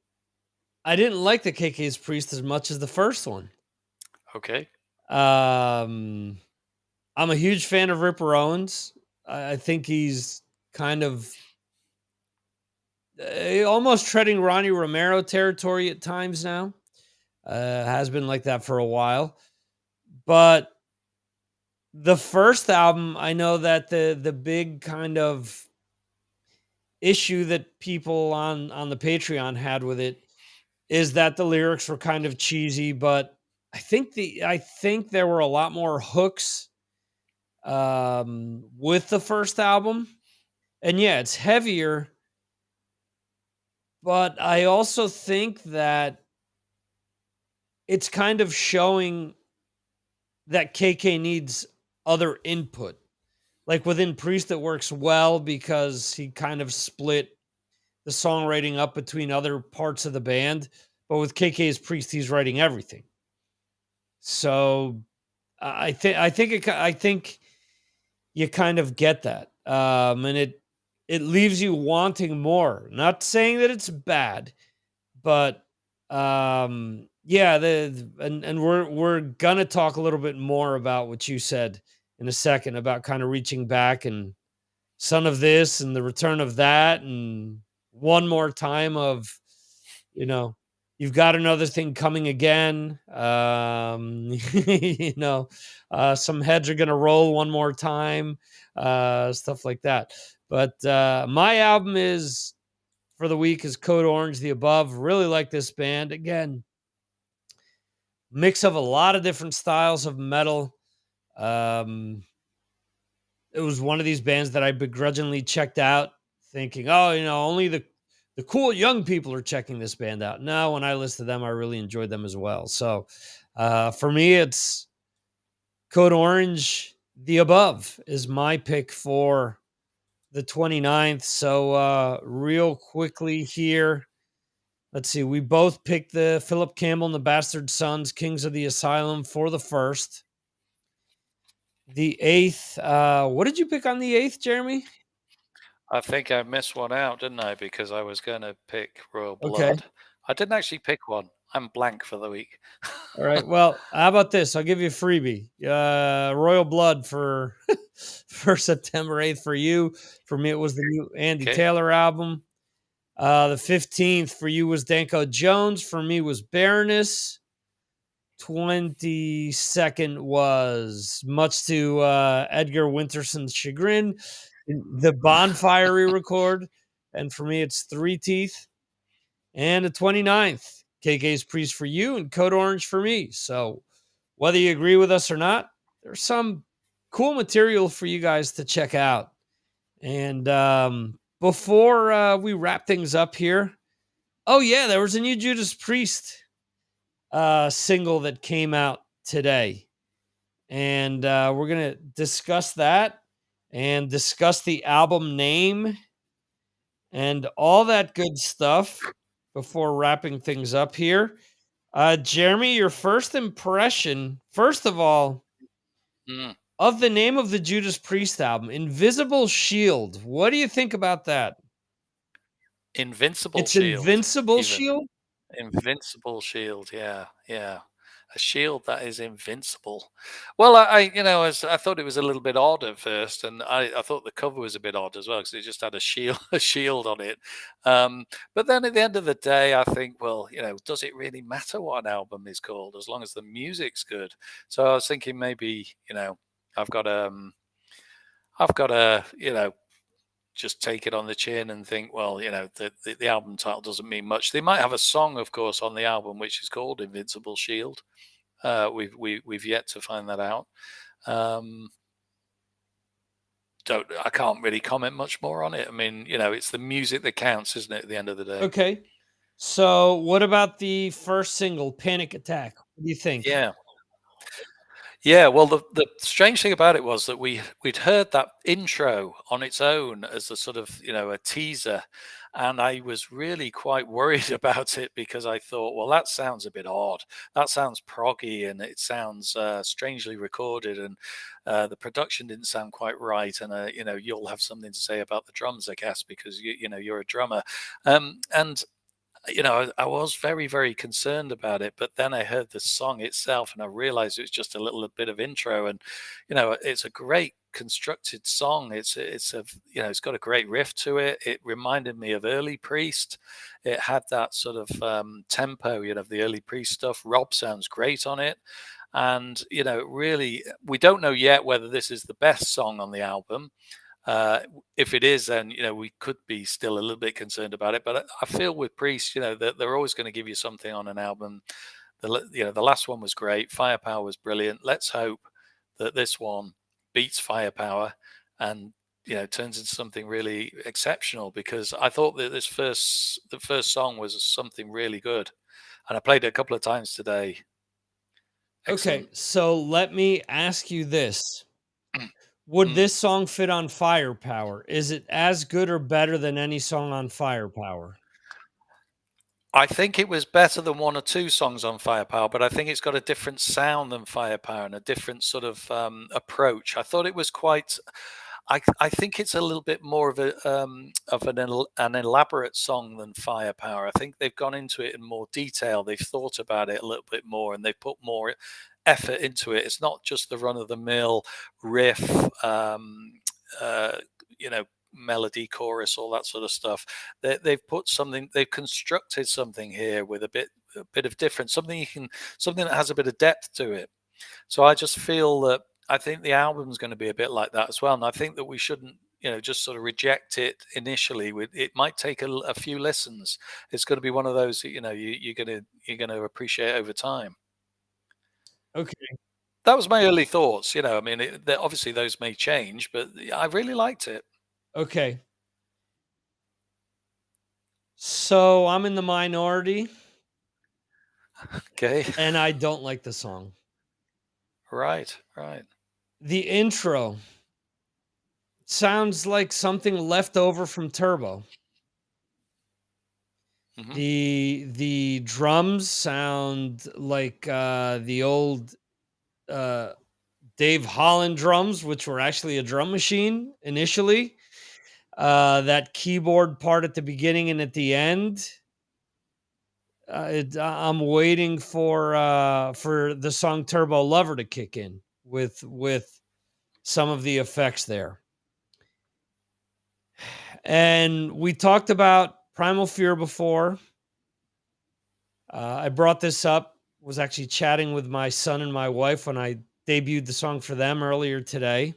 I didn't like the KK's Priest as much as the first one. Okay. I'm a huge fan of Ripper Owens. I think he's kind of almost treading Ronnie Romero territory at times now. Has been like that for a while. But The first album, I know that the big kind of issue that people on the Patreon had with it is that the lyrics were kind of cheesy, but I think there were a lot more hooks with the first album. And yeah, it's heavier, but I also think that it's kind of showing that KK needs other input. Like within Priest, it works well because he kind of split the songwriting up between other parts of the band. But with KK's Priest, he's writing everything. So I think you kind of get that, and it leaves you wanting more. Not saying that it's bad, but yeah, and we're gonna talk a little bit more about what you said in a second about kind of reaching back and son of this and the return of that and one more time of, you know, you've got another thing coming again. You know, some heads are gonna roll one more time, stuff like that. But my album is for the week is Code Orange, The Above. Really like this band. Again, mix of a lot of different styles of metal. Um, it was one of these bands that I begrudgingly checked out, thinking, "Oh, you know, only the cool young people are checking this band out." No, when I listened to them, I really enjoyed them as well. So, for me, it's Code Orange. The Above is my pick for the 29th. So, real quickly here, let's see. We both picked the Philip Campbell and the Bastard Sons, Kings of the Asylum for the first. The eighth. What did you pick on the eighth, Jeremy? I think I missed one out, didn't I? Because I was going to pick Royal Okay. Blood. I didn't actually pick one. I'm blank for the week. All right. Well, how about this? I'll give you a freebie. Royal Blood for for September 8th for you. For me, it was the new Andy Okay. Taylor album. The 15th for you was Danko Jones. For me was Baroness. 22nd was, much to Edgar Winterson's chagrin, the Bonfire re-record. And for me, it's Three Teeth. And the 29th, KK's Priest for you and Code Orange for me. So whether you agree with us or not, there's some cool material for you guys to check out. And before we wrap things up here, oh yeah, there was a new Judas Priest single that came out today. And we're going to discuss that and discuss the album name and all that good stuff before wrapping things up here. Jeremy, your first impression, first of all, Mm. of the name of the Judas Priest album, Invisible Shield. What do you think about that? Invincible It's Shield, Invincible even. Shield? Invincible shield, yeah, yeah. A shield that is invincible. Well, I thought it was a little bit odd at first, and I thought the cover was a bit odd as well because it just had a shield, a shield on it. But then at the end of the day, I think, well, does it really matter what an album is called as long as the music's good? So I was thinking maybe, I've got I've got a, just take it on the chin and think, well, the album title doesn't mean much. They might have a song, of course, on the album which is called "Invincible Shield." We've yet to find that out. I can't really comment much more on it. I mean, it's the music that counts, isn't it? At the end of the day, Okay. So, what about the first single, Panic Attack? What do you think? yeah. Yeah, well, the strange thing about it was that we'd heard that intro on its own as a sort of a teaser, and I was really quite worried about it because I thought, well, that sounds a bit odd. That sounds proggy, and it sounds strangely recorded, and the production didn't sound quite right. And you'll have something to say about the drums, I guess, because you're a drummer, and I was very, very concerned about it, but then I heard the song itself and I realized it was just a little bit of intro, and it's a great constructed song. It's got a great riff to it. It reminded me of early Priest. It had that sort of tempo, the early Priest stuff. Rob sounds great on it. And really, we don't know yet whether this is the best song on the album. If it is, then we could be still a little bit concerned about it. But I feel with Priest, that they're always going to give you something on an album. The last one was great. Firepower was brilliant. Let's hope that this one beats Firepower and turns into something really exceptional, because I thought that the first song was something really good, and I played it a couple of times today. Okay, Excellent. so let me ask you this. Would Mm. this song fit on Firepower? Is it as good or better than any song on Firepower? I think it was better than one or two songs on Firepower, but I think it's got a different sound than Firepower and a different sort of approach. I thought it was quite. I think it's a little bit more of an elaborate song than Firepower. I think they've gone into it in more detail. They've thought about it a little bit more, and they've put more effort into it. It's not just the run of the mill riff, uh, you know, melody, chorus, all that sort of stuff. They've put something. They've constructed something here with a bit of difference. Something that has a bit of depth to it. So I just feel that I think the album's going to be a bit like that as well, and I think that we shouldn't, just sort of reject it initially. It might take a few listens. It's going to be one of those that you're going to appreciate over time. Okay. That was my early thoughts. I mean, obviously those may change, but I really liked it. Okay. So I'm in the minority Okay, and I don't like the song. right, right. The intro sounds like something left over from Turbo. Hmm. The drums sound like the old uh Dave Holland drums, which were actually a drum machine initially. That keyboard part at the beginning and at the end. I'm waiting for the song Turbo Lover to kick in with some of the effects there. And we talked about Primal Fear before. I brought this up, was actually chatting with my son and my wife when I debuted the song for them earlier today.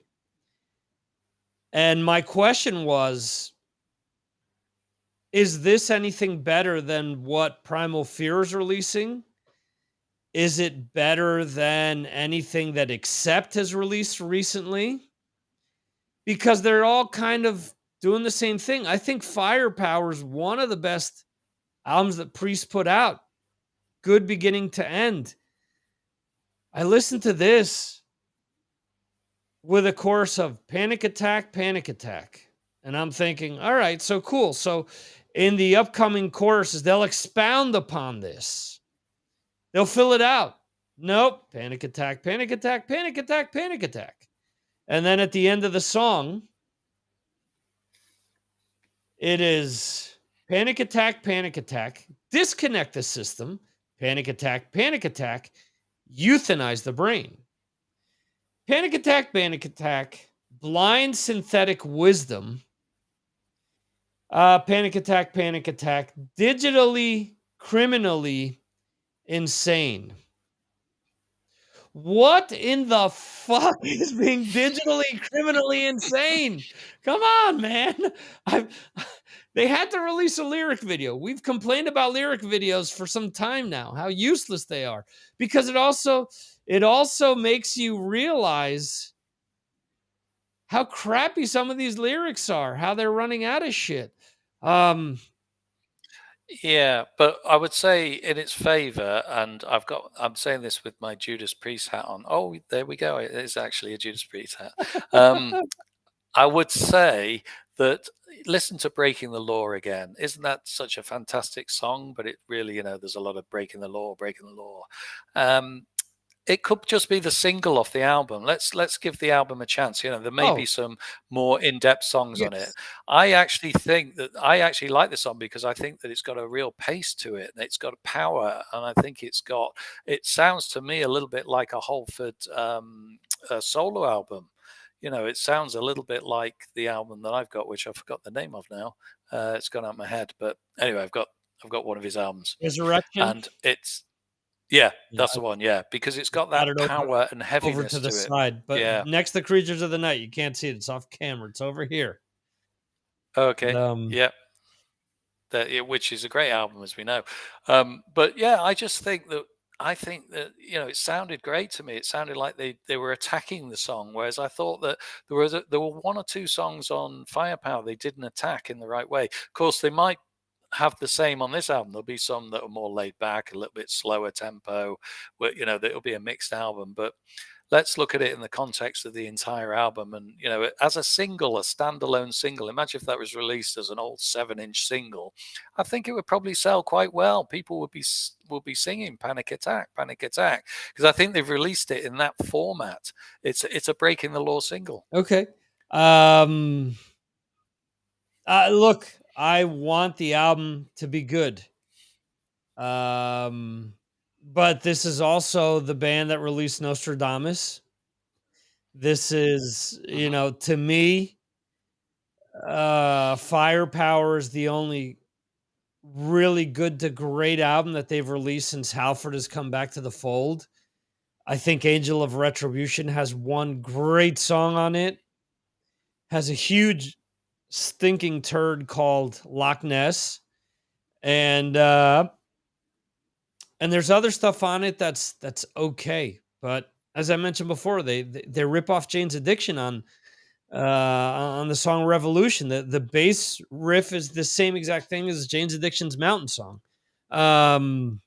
And my question was, is this anything better than what Primal Fear is releasing? Is it better than anything that Accept has released recently? Because they're all kind of doing the same thing. I think Firepower is one of the best albums that Priest put out. Good beginning to end. I listened to this with a chorus of Panic Attack, Panic Attack. And I'm thinking, all right, so cool. So in the upcoming choruses, they'll expound upon this. They'll fill it out. Nope. Panic Attack, Panic Attack, Panic Attack, Panic Attack. And then at the end of the song, it is Panic Attack, disconnect the system, Panic Attack, euthanize the brain. Panic Attack, blind synthetic wisdom. Panic Attack, digitally, criminally insane. What in the fuck is being digitally criminally insane? Come on, man. I've they had to release a lyric video. We've complained about lyric videos for some time now, how useless they are, because it also makes you realize how crappy some of these lyrics are, how they're running out of shit. Um, Yeah, but I would say in its favor, and I'm saying this with my Judas Priest hat on. Oh, there we go. It is actually a Judas Priest hat. Um, I would say that listen to Breaking the Law again. Isn't that such a fantastic song? But it really, there's a lot of breaking the law. Um, it could just be the single off the album. Let's give the album a chance. There may be oh, some more in-depth songs on it. yes. I actually like this song because I think that it's got a real pace to it. And it's got a power, and I think it sounds to me a little bit like a Halford solo album. It sounds a little bit like the album that I've got, which I forgot the name of now. It's gone out of my head, but anyway, I've got one of his albums, Resurrection. and it's Yeah, Yeah, that's the one. Yeah, because it's got got that it power and over to heaviness the to it. side, but Yeah. next to Creatures of the Night, you can't see it. It's off camera. It's over here. But, Okay. Yeah. Which is a great album, as we know. But yeah, I think that it sounded great to me. It sounded like they were attacking the song, whereas I thought that there were one or two songs on Firepower they didn't attack in the right way. Of course, they might have the same on this album. There'll be some that are more laid back, a little bit slower tempo, where it'll be a mixed album. But let's look at it in the context of the entire album. And as a single, a standalone single, imagine if that was released as an old 7-inch single. I think it would probably sell quite well. People would be singing Panic Attack, Panic Attack, because I think they've released it in that format. It's a breaking the law single. okay. Look, I want the album to be good. Um, but this is also the band that released Nostradamus. This is, Hmm. to me, Firepower is the only really good to great album that they've released since Halford has come back to the fold. I think Angel of Retribution has one great song on it, has a huge stinking turd called Loch Ness, and there's other stuff on it that's okay. But as I mentioned before, they rip off Jane's Addiction on the song Revolution. The bass riff is the same exact thing as Jane's Addiction's Mountain Song. Um,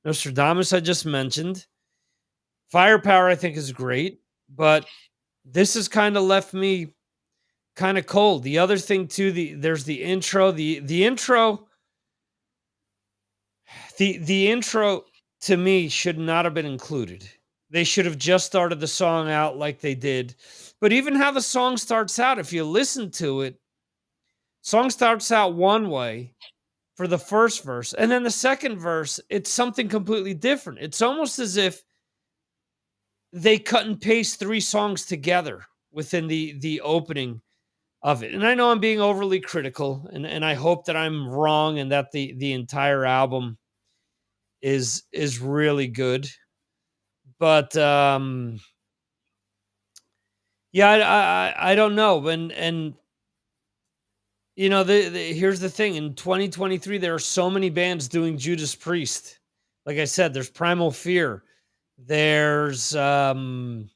Nostradamus, I just mentioned. Firepower, I think, is great, but this has kind of left me kind of cold. The other thing too, there's the intro. The intro to me should not have been included. They should have just started the song out like they did. But even how the song starts out, if you listen to it, song starts out one way for the first verse, and then the second verse, it's something completely different. It's almost as if they cut and paste three songs together within the opening of it. And I know I'm being overly critical, and I hope that I'm wrong and that the entire album is really good. But yeah, I don't know. And here's the thing: in 2023, there are so many bands doing Judas Priest. Like I said, there's Primal Fear. There's who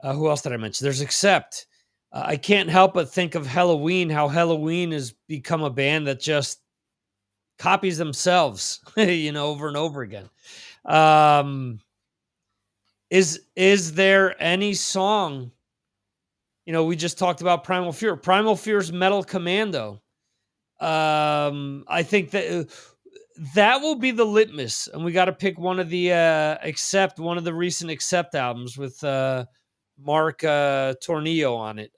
else did I mention? There's Accept. I can't help but think of Halloween. How Halloween has become a band that just copies themselves, over and over again. Um, is there any song? We just talked about Primal Fear. Primal Fear's Metal Commando. I think that will be the litmus, and we got to pick one of the one of the recent Accept albums with Mark Tornillo on it.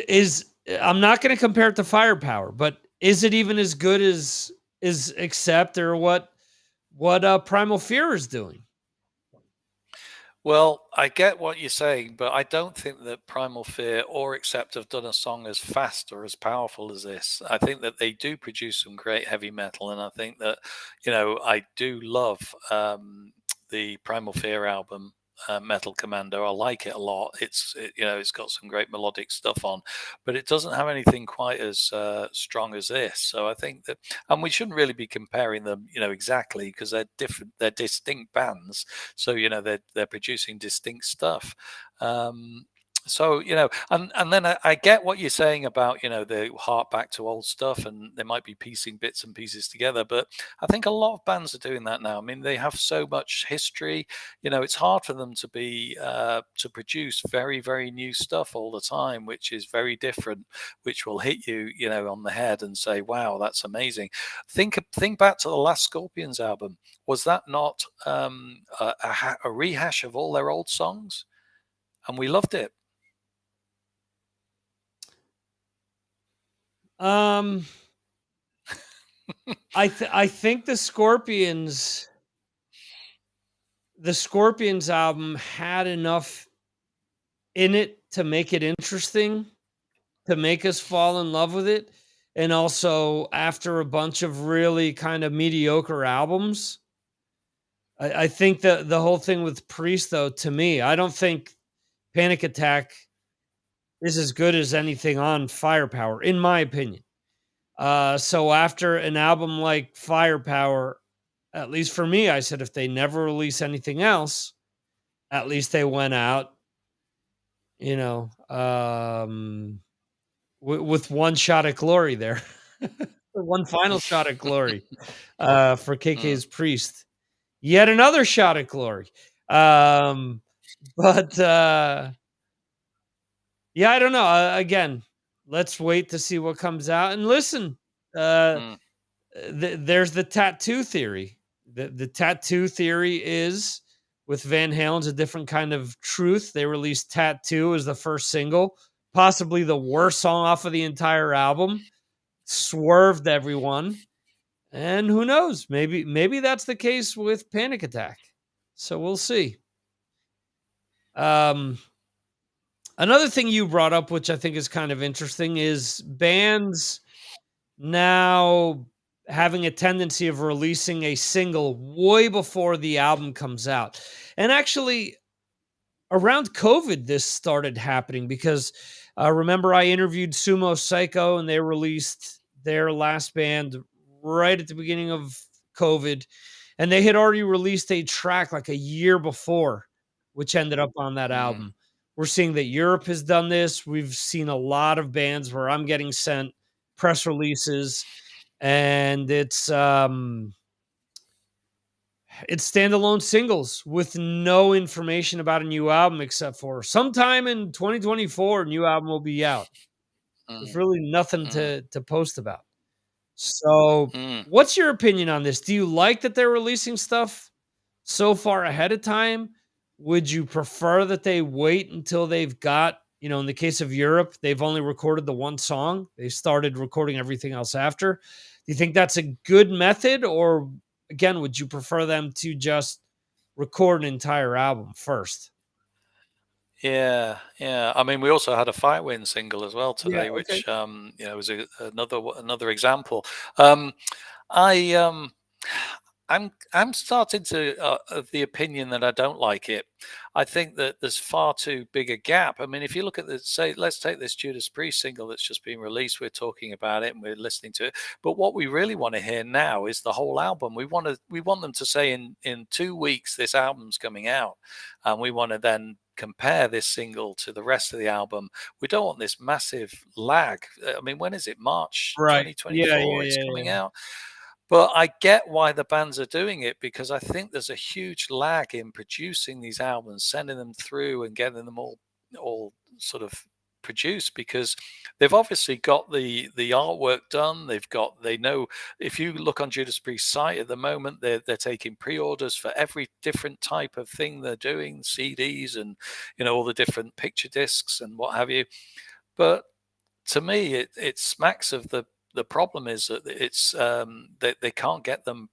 Is I'm not going to compare it to Firepower, but is it even as good as is Accept or what Primal Fear is doing? Well, I get what you're saying, but I don't think that Primal Fear or Accept have done a song as fast or as powerful as this. I think that they do produce some great heavy metal, and I think that I do love the Primal Fear album. Metal Commando. I like it a lot. It's got some great melodic stuff on, but it doesn't have anything quite as strong as this. So I think that, and we shouldn't really be comparing them, exactly, because they're different. They're distinct bands, so they're producing distinct stuff. So and then I get what you're saying about the heart back to old stuff, and they might be piecing bits and pieces together, but I think a lot of bands are doing that now. I mean, they have so much history. It's hard for them to produce very, very new stuff all the time, which is very different, which will hit you on the head and say, wow, that's amazing. Think back to the last Scorpions album. Was that not a rehash of all their old songs? And we loved it. Um, I think the Scorpions album had enough in it to make it interesting, to make us fall in love with it. and also after a bunch of really kind of mediocre albums. I think that the whole thing with Priest, though, to me, I don't think Panic Attack is as good as anything on Firepower, in my opinion. So after an album like Firepower, at least for me, I said if they never release anything else, at least they went out, you know, with one shot at glory there, one final shot at glory for Mm, KK's Priest. Yet another shot at glory. Um, but yeah, I don't know. Again, let's wait to see what comes out. And listen, uh, mm, there's the tattoo theory. The tattoo theory is with Van Halen's A Different Kind of Truth. They released Tattoo as the first single, possibly the worst song off of the entire album. Swerved everyone. And who knows? Maybe that's the case with Panic Attack. So we'll see. Um, Another thing you brought up, which I think is kind of interesting, is bands now having a tendency of releasing a single way before the album comes out. And actually, around COVID, this started happening because remember, I interviewed Sumo Psycho and they released their last band right at the beginning of COVID. And they had already released a track like a year before, which ended up on that mm, album. We're seeing that Europe has done this. We've seen a lot of bands where I'm getting sent press releases and it's standalone singles with no information about a new album except for sometime in 2024, a new album will be out. There's mm, really nothing mm, to post about. So, mm. what's your opinion on this? Do you like that they're releasing stuff so far ahead of time? Would you prefer that they wait until they've got, in the case of Europe, they've only recorded the one song. They started recording everything else after. Do you think that's a good method? Or again, would you prefer them to just record an entire album first? Yeah, yeah. I mean, we also had a Firewind single as well Yeah, today, okay. which was another example. Um, I I'm starting to of the opinion that I don't like it. I think that there's far too big a gap. I mean, if you look at the say, let's take this Judas Priest single that's just been released. We're talking about it and we're listening to it. But what we really want to hear now is the whole album. We want them to say in 2 weeks this album's coming out, and we want to then compare this single to the rest of the album. We don't want this massive lag. I mean, when is it? March Right. Yeah, 2024 yeah, it's yeah, coming yeah. out. But I get why the bands are doing it because I think there's a huge lag in producing these albums, sending them through and getting them all sort of produced because they've obviously got the artwork done. They know if you look on Judas Priest's site at the moment, they're taking pre-orders for every different type of thing they're doing, CDs and all the different picture discs and what have you. But to me, it smacks of the problem is that it's they can't get them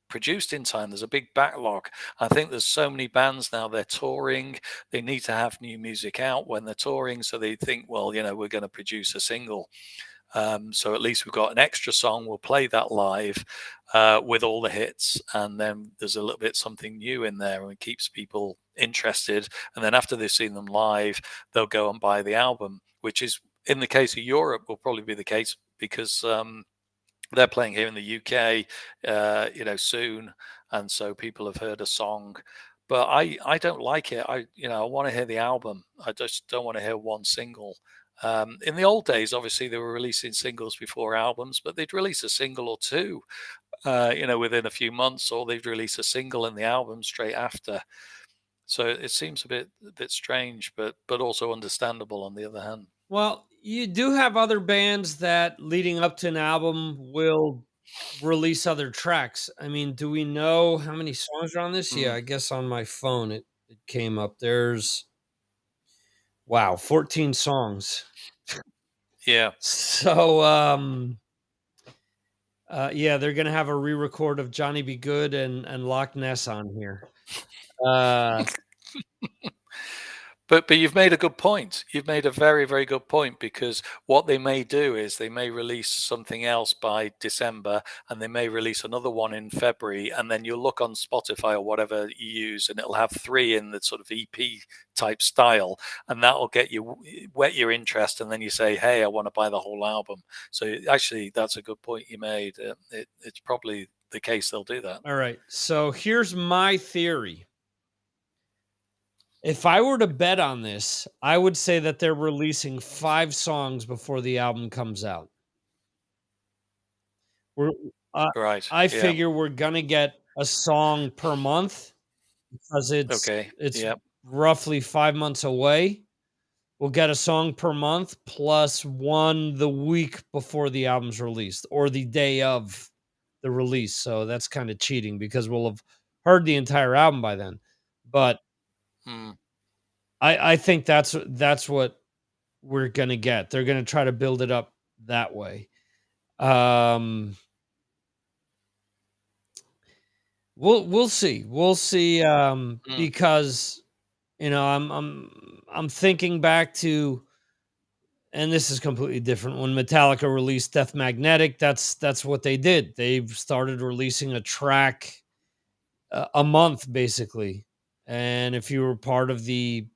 produced in time. There's a big backlog. I think there's so many bands now. They're touring. They need to have new music out when they're touring, so they think, well, we're going to produce a single. So at least we've got an extra song. We'll play that live with all the hits, and then there's a little bit something new in there, and it keeps people interested. And then after they've seen them live, they'll go and buy the album, which is in the case of Europe will probably be the case because they're playing here in the UK, soon, and so people have heard a song. But I don't like it. I want to hear the album. I just don't want to hear one single. In the old days, obviously they were releasing singles before albums, but they'd release a single or two, within a few months, or they'd release a single and the album straight after. So it seems a bit strange, but also understandable on the other hand. Well, you do have other bands that leading up to an album will release other tracks. I mean, do we know how many songs are on this? Yeah, Mm, I guess on my phone it came up. There's wow, 14 songs. yeah. So yeah, they're gonna have a re-record of Johnny Be Good and Loch Ness on here. Uh But you've made a good point. You've made a very, very good point, because what they may do is they may release something else by December, and they may release another one in February, and then you'll look on Spotify or whatever you use, and it'll have three in the sort of EP type style, and that'll get you whet your interest, and then you say, "Hey, I want to buy the whole album." So actually, that's a good point you made. It's probably the case they'll do that. All right. So here's my theory. If I were to bet on this, I would say that they're releasing 5 songs before the album comes out. We're uh, Right. I Yeah. figure we're gonna get a song per month because Okay. it's Yeah. roughly 5 months away. We'll get a song per month plus one the week before the album's released or the day of the release. So that's kind of cheating because we'll have heard the entire album by then. But Mm. I think that's what we're gonna get. They're gonna try to build it up that way. Um, we'll see. We'll see. Mm. Because I'm thinking back to, and this is completely different. When Metallica released Death Magnetic, that's what they did. They started releasing a track a month basically, and if you were part of the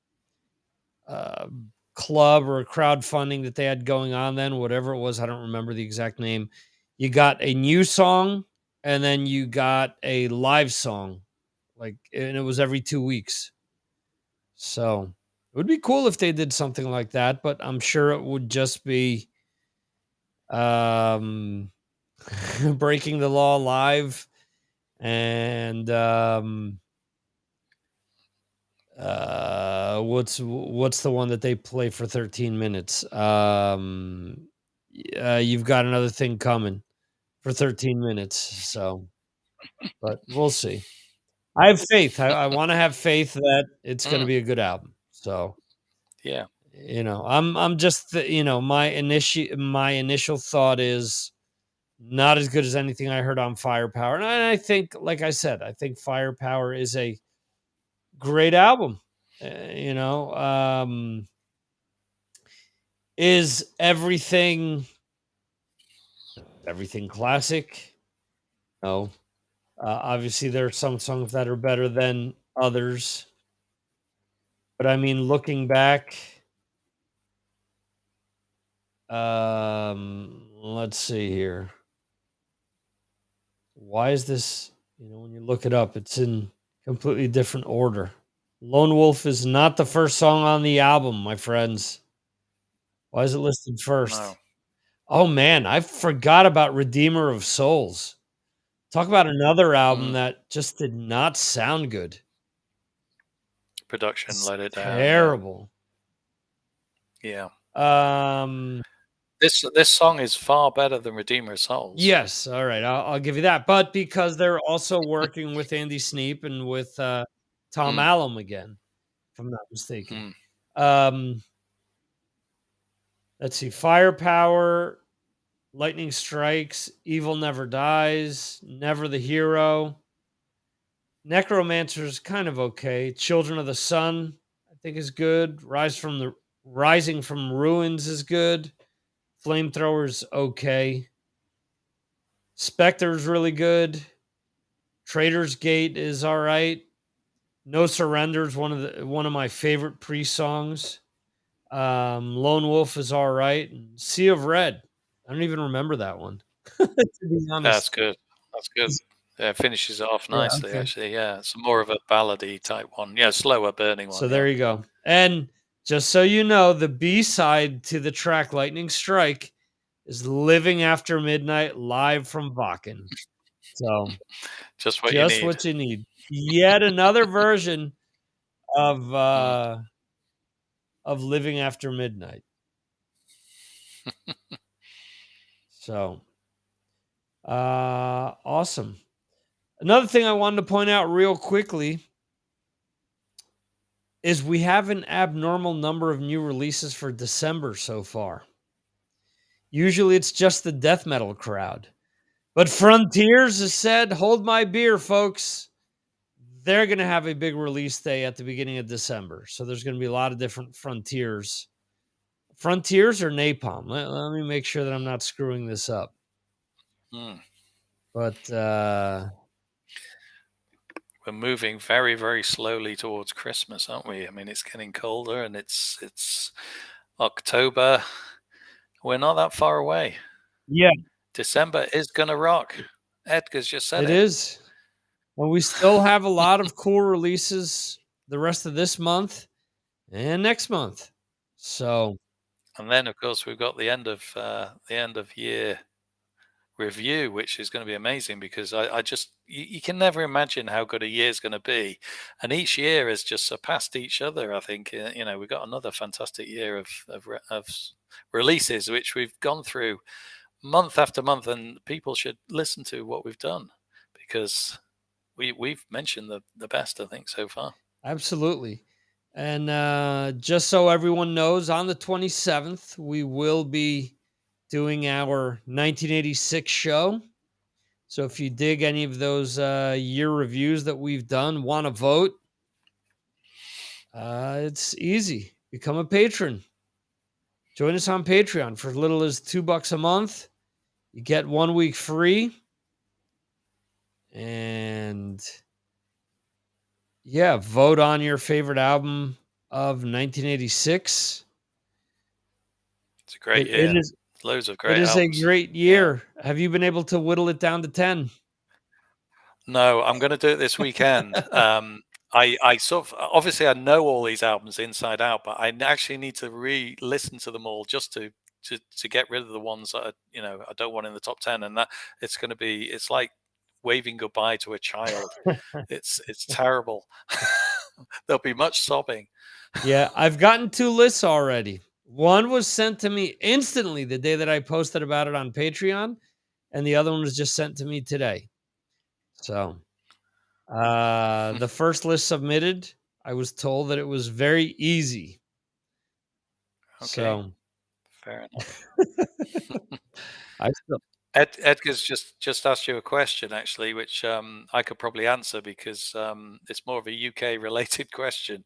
uh, club or crowdfunding that they had going on then, whatever it was, I don't remember the exact name. You got a new song and then you got a live song, like, and it was every 2 weeks. So it would be cool if they did something like that, but I'm sure it would just be um, breaking the law live and what's the one that they play for 13 minutes? You've got another thing coming for 13 minutes. So, but we'll see. I have faith. I want to have faith that it's going to Mm. be a good album. So, Yeah. I'm just my initial thought is not as good as anything I heard on Firepower, and I think, like I said, I think Firepower is a great album. You know, is everything classic? No. Obviously, there are some songs that are better than others, but I mean, looking back, let's see here. Why is this? When you look it up, it's in completely different order. Lone Wolf is not the first song on the album, my friends. Why is it listed No. first? Oh man, I forgot about Redeemer of Souls. Talk about another album Mm. that just did not sound good. Production It's let it down. Yeah. terrible. Yeah. Um, This song is far better than Redeemer of Souls. yes, all right, I'll give you that. But because they're also working with Andy Sneap and with Tom Mm. Allom again, if I'm not mistaken. Mm. Um, let's see, Firepower, Lightning Strikes, Evil Never Dies, Never the Hero. Necromancer is kind of okay. Children of the Sun, I think, is good. Rising from Ruins is good. Flamethrower's okay. Spectre's really good. Trader's Gate is all right. No Surrender is one of my favorite Priest songs. Lone Wolf is all right. And Sea of Red, I don't even remember that one, to be That's honest. good. That's good. Yeah, finishes it off Yeah, nicely, okay. actually. Yeah, it's more of a ballady type one. Yeah, slower burning So one. Yeah. there you go. And just so you know, the B side to the track Lightning Strike is Living After Midnight live from Wacken. So Just what you just need. what you need. Yet another version of Mm. uh of Living After Midnight. So awesome. Another thing I wanted to point out real quickly is we have an abnormal number of new releases for December so far. Usually it's just the death metal crowd. But Frontiers has said, hold my beer, folks. they're going to have a big release day at the beginning of December. So there's going to be a lot of different Frontiers. Frontiers or Napalm? Let me make sure that I'm not screwing this up. Mm. But We're moving very, very slowly towards Christmas, aren't we? I mean, it's getting colder, and it's October. We're not that far away. yeah, December is gonna rock. Edgar's just said it it. is. And we still have a lot of cool releases the rest of this month and next month. So, And then, of course, we've got the end of year review, which is going to be amazing because I just you can never imagine how good a year is going to be, and each year has just surpassed each other. I think we've got another fantastic year of releases which we've gone through month after month, and people should listen to what we've done because we've mentioned the best, I think, so far. absolutely. And just so everyone knows, on the 27th, we will be doing our 1986 show. So if you dig any of those year reviews that we've done, want to vote, it's easy. Become a patron. Join us on Patreon for as little as $2 a month. You get 1 week free. And yeah, vote on your favorite album of 1986. It's a great It year. is Loads of it great is a albums. great year. Have you been able to whittle it down to 10? No, I'm going to do it this weekend. I sort of obviously I know all these albums inside out, but I actually need to re-listen to them all just to get rid of the ones that I don't want in the top 10, and that it's like waving goodbye to a child. It's terrible. There'll be much sobbing. Yeah, I've gotten 2 lists already. One was sent to me instantly the day that I posted about it on Patreon, and the other one was just sent to me today. So, the first list submitted, I was told that it was very easy. Okay, So, fair enough. I still Edgar's just asked you a question actually, which I could probably answer because it's more of a UK related question.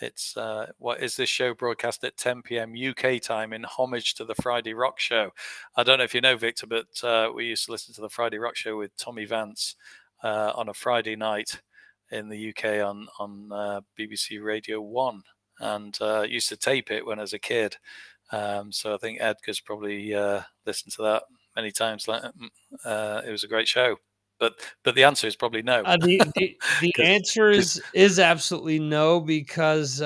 It's what is this show broadcast at 10 p.m. UK time in homage to the Friday Rock Show? I don't know if you know, Victor, but we used to listen to the Friday Rock Show with Tommy Vance on a Friday night in the UK on BBC Radio 1, and used to tape it when I was a kid. So I think Edgar's probably listened to that many times. It was a great show, but the answer is probably no. the 'Cause- answer 'cause- is absolutely no because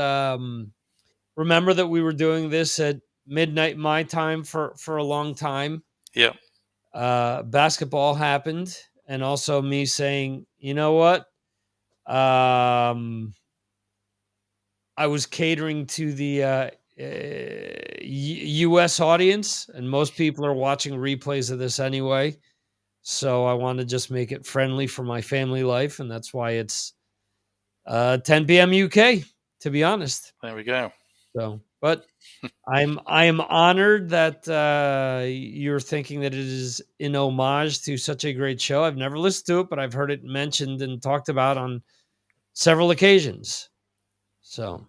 remember that we were doing this at midnight my time for a long time. yeah, Basketball happened, and also me saying, you know what, I was catering to the U.S. audience, and most people are watching replays of this anyway. So I want to just make it friendly for my family life, and that's why it's 10 p.m. UK. To be honest, there we go. so but I am honored that you're thinking that it is in homage to such a great show. I've never listened to it, but I've heard it mentioned and talked about on several occasions. So,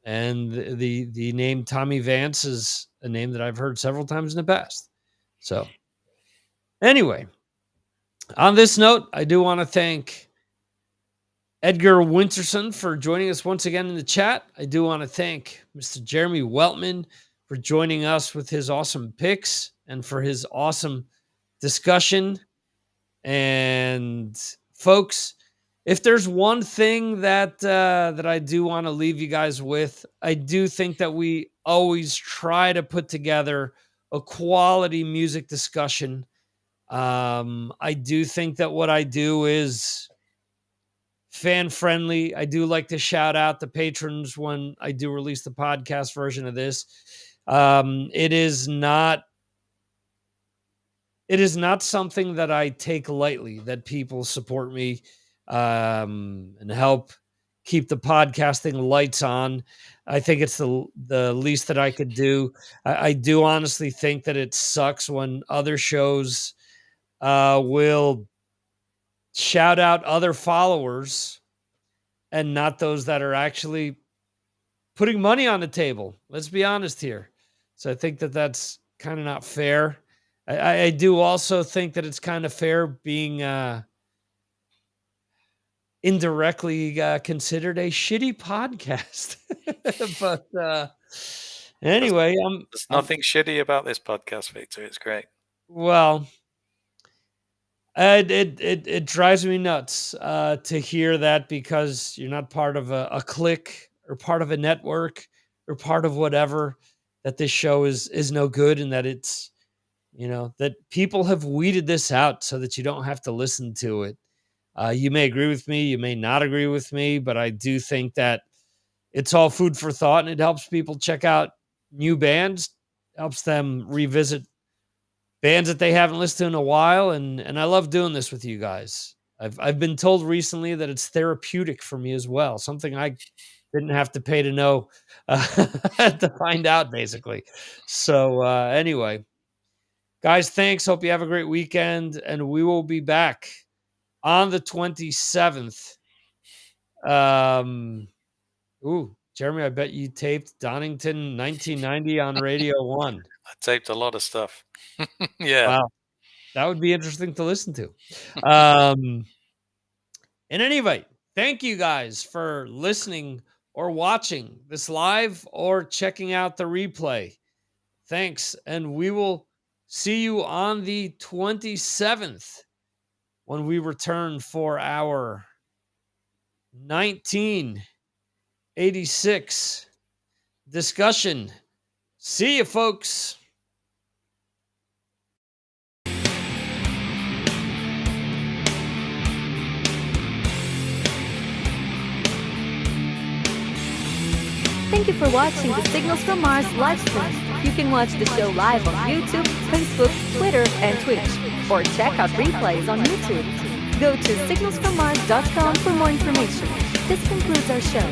and the name Tommy Vance is a name that I've heard several times in the past. So, anyway, on this note, I do want to thank Edgar Winterson for joining us once again in the chat. I do want to thank Mr. Jeremy Weltman for joining us with his awesome picks and for his awesome discussion. And folks, if there's one thing that that I do want to leave you guys with, I do think that we always try to put together a quality music discussion. I do think that what I do is fan friendly. I do like to shout out the patrons when I do release the podcast version of this. It is not something that I take lightly that people support me and help keep the podcasting lights on. I think it's the least that I could do. I do honestly think that it sucks when other shows will shout out other followers and not those that are actually putting money on the table. Let's be honest here. So I think that that's kind of not fair. I do also think that it's kind of fair being indirectly considered a shitty podcast. But There's, anyway, there's I'm nothing shitty about this podcast, Victor. It's great. well, it drives me nuts to hear that because you're not part of a clique or part of a network or part of whatever, that this show is no good, and that it's, that people have weeded this out so that you don't have to listen to it. You may agree with me, you may not agree with me, but I do think that it's all food for thought, and it helps people check out new bands, helps them revisit bands that they haven't listened to in a while, and I love doing this with you guys. I've been told recently that it's therapeutic for me as well, something I didn't have to pay to know, to find out, basically. So, anyway, guys, thanks. Hope you have a great weekend, and we will be back on the 27th. Jeremy, I bet you taped Donington 1990 on Radio 1. I taped a lot of stuff. Yeah. Wow. That would be interesting to listen to. In any event, thank you guys for listening or watching this live or checking out the replay. Thanks. And we will see you on the 27th when we return for our 1986 discussion. See you, folks. Thank you for watching the Signals from Mars live stream. You can watch the show live on YouTube, Facebook, Twitter, and Twitch, or check out replays on YouTube. Go to signalsfrommars.com for more information. This concludes our show.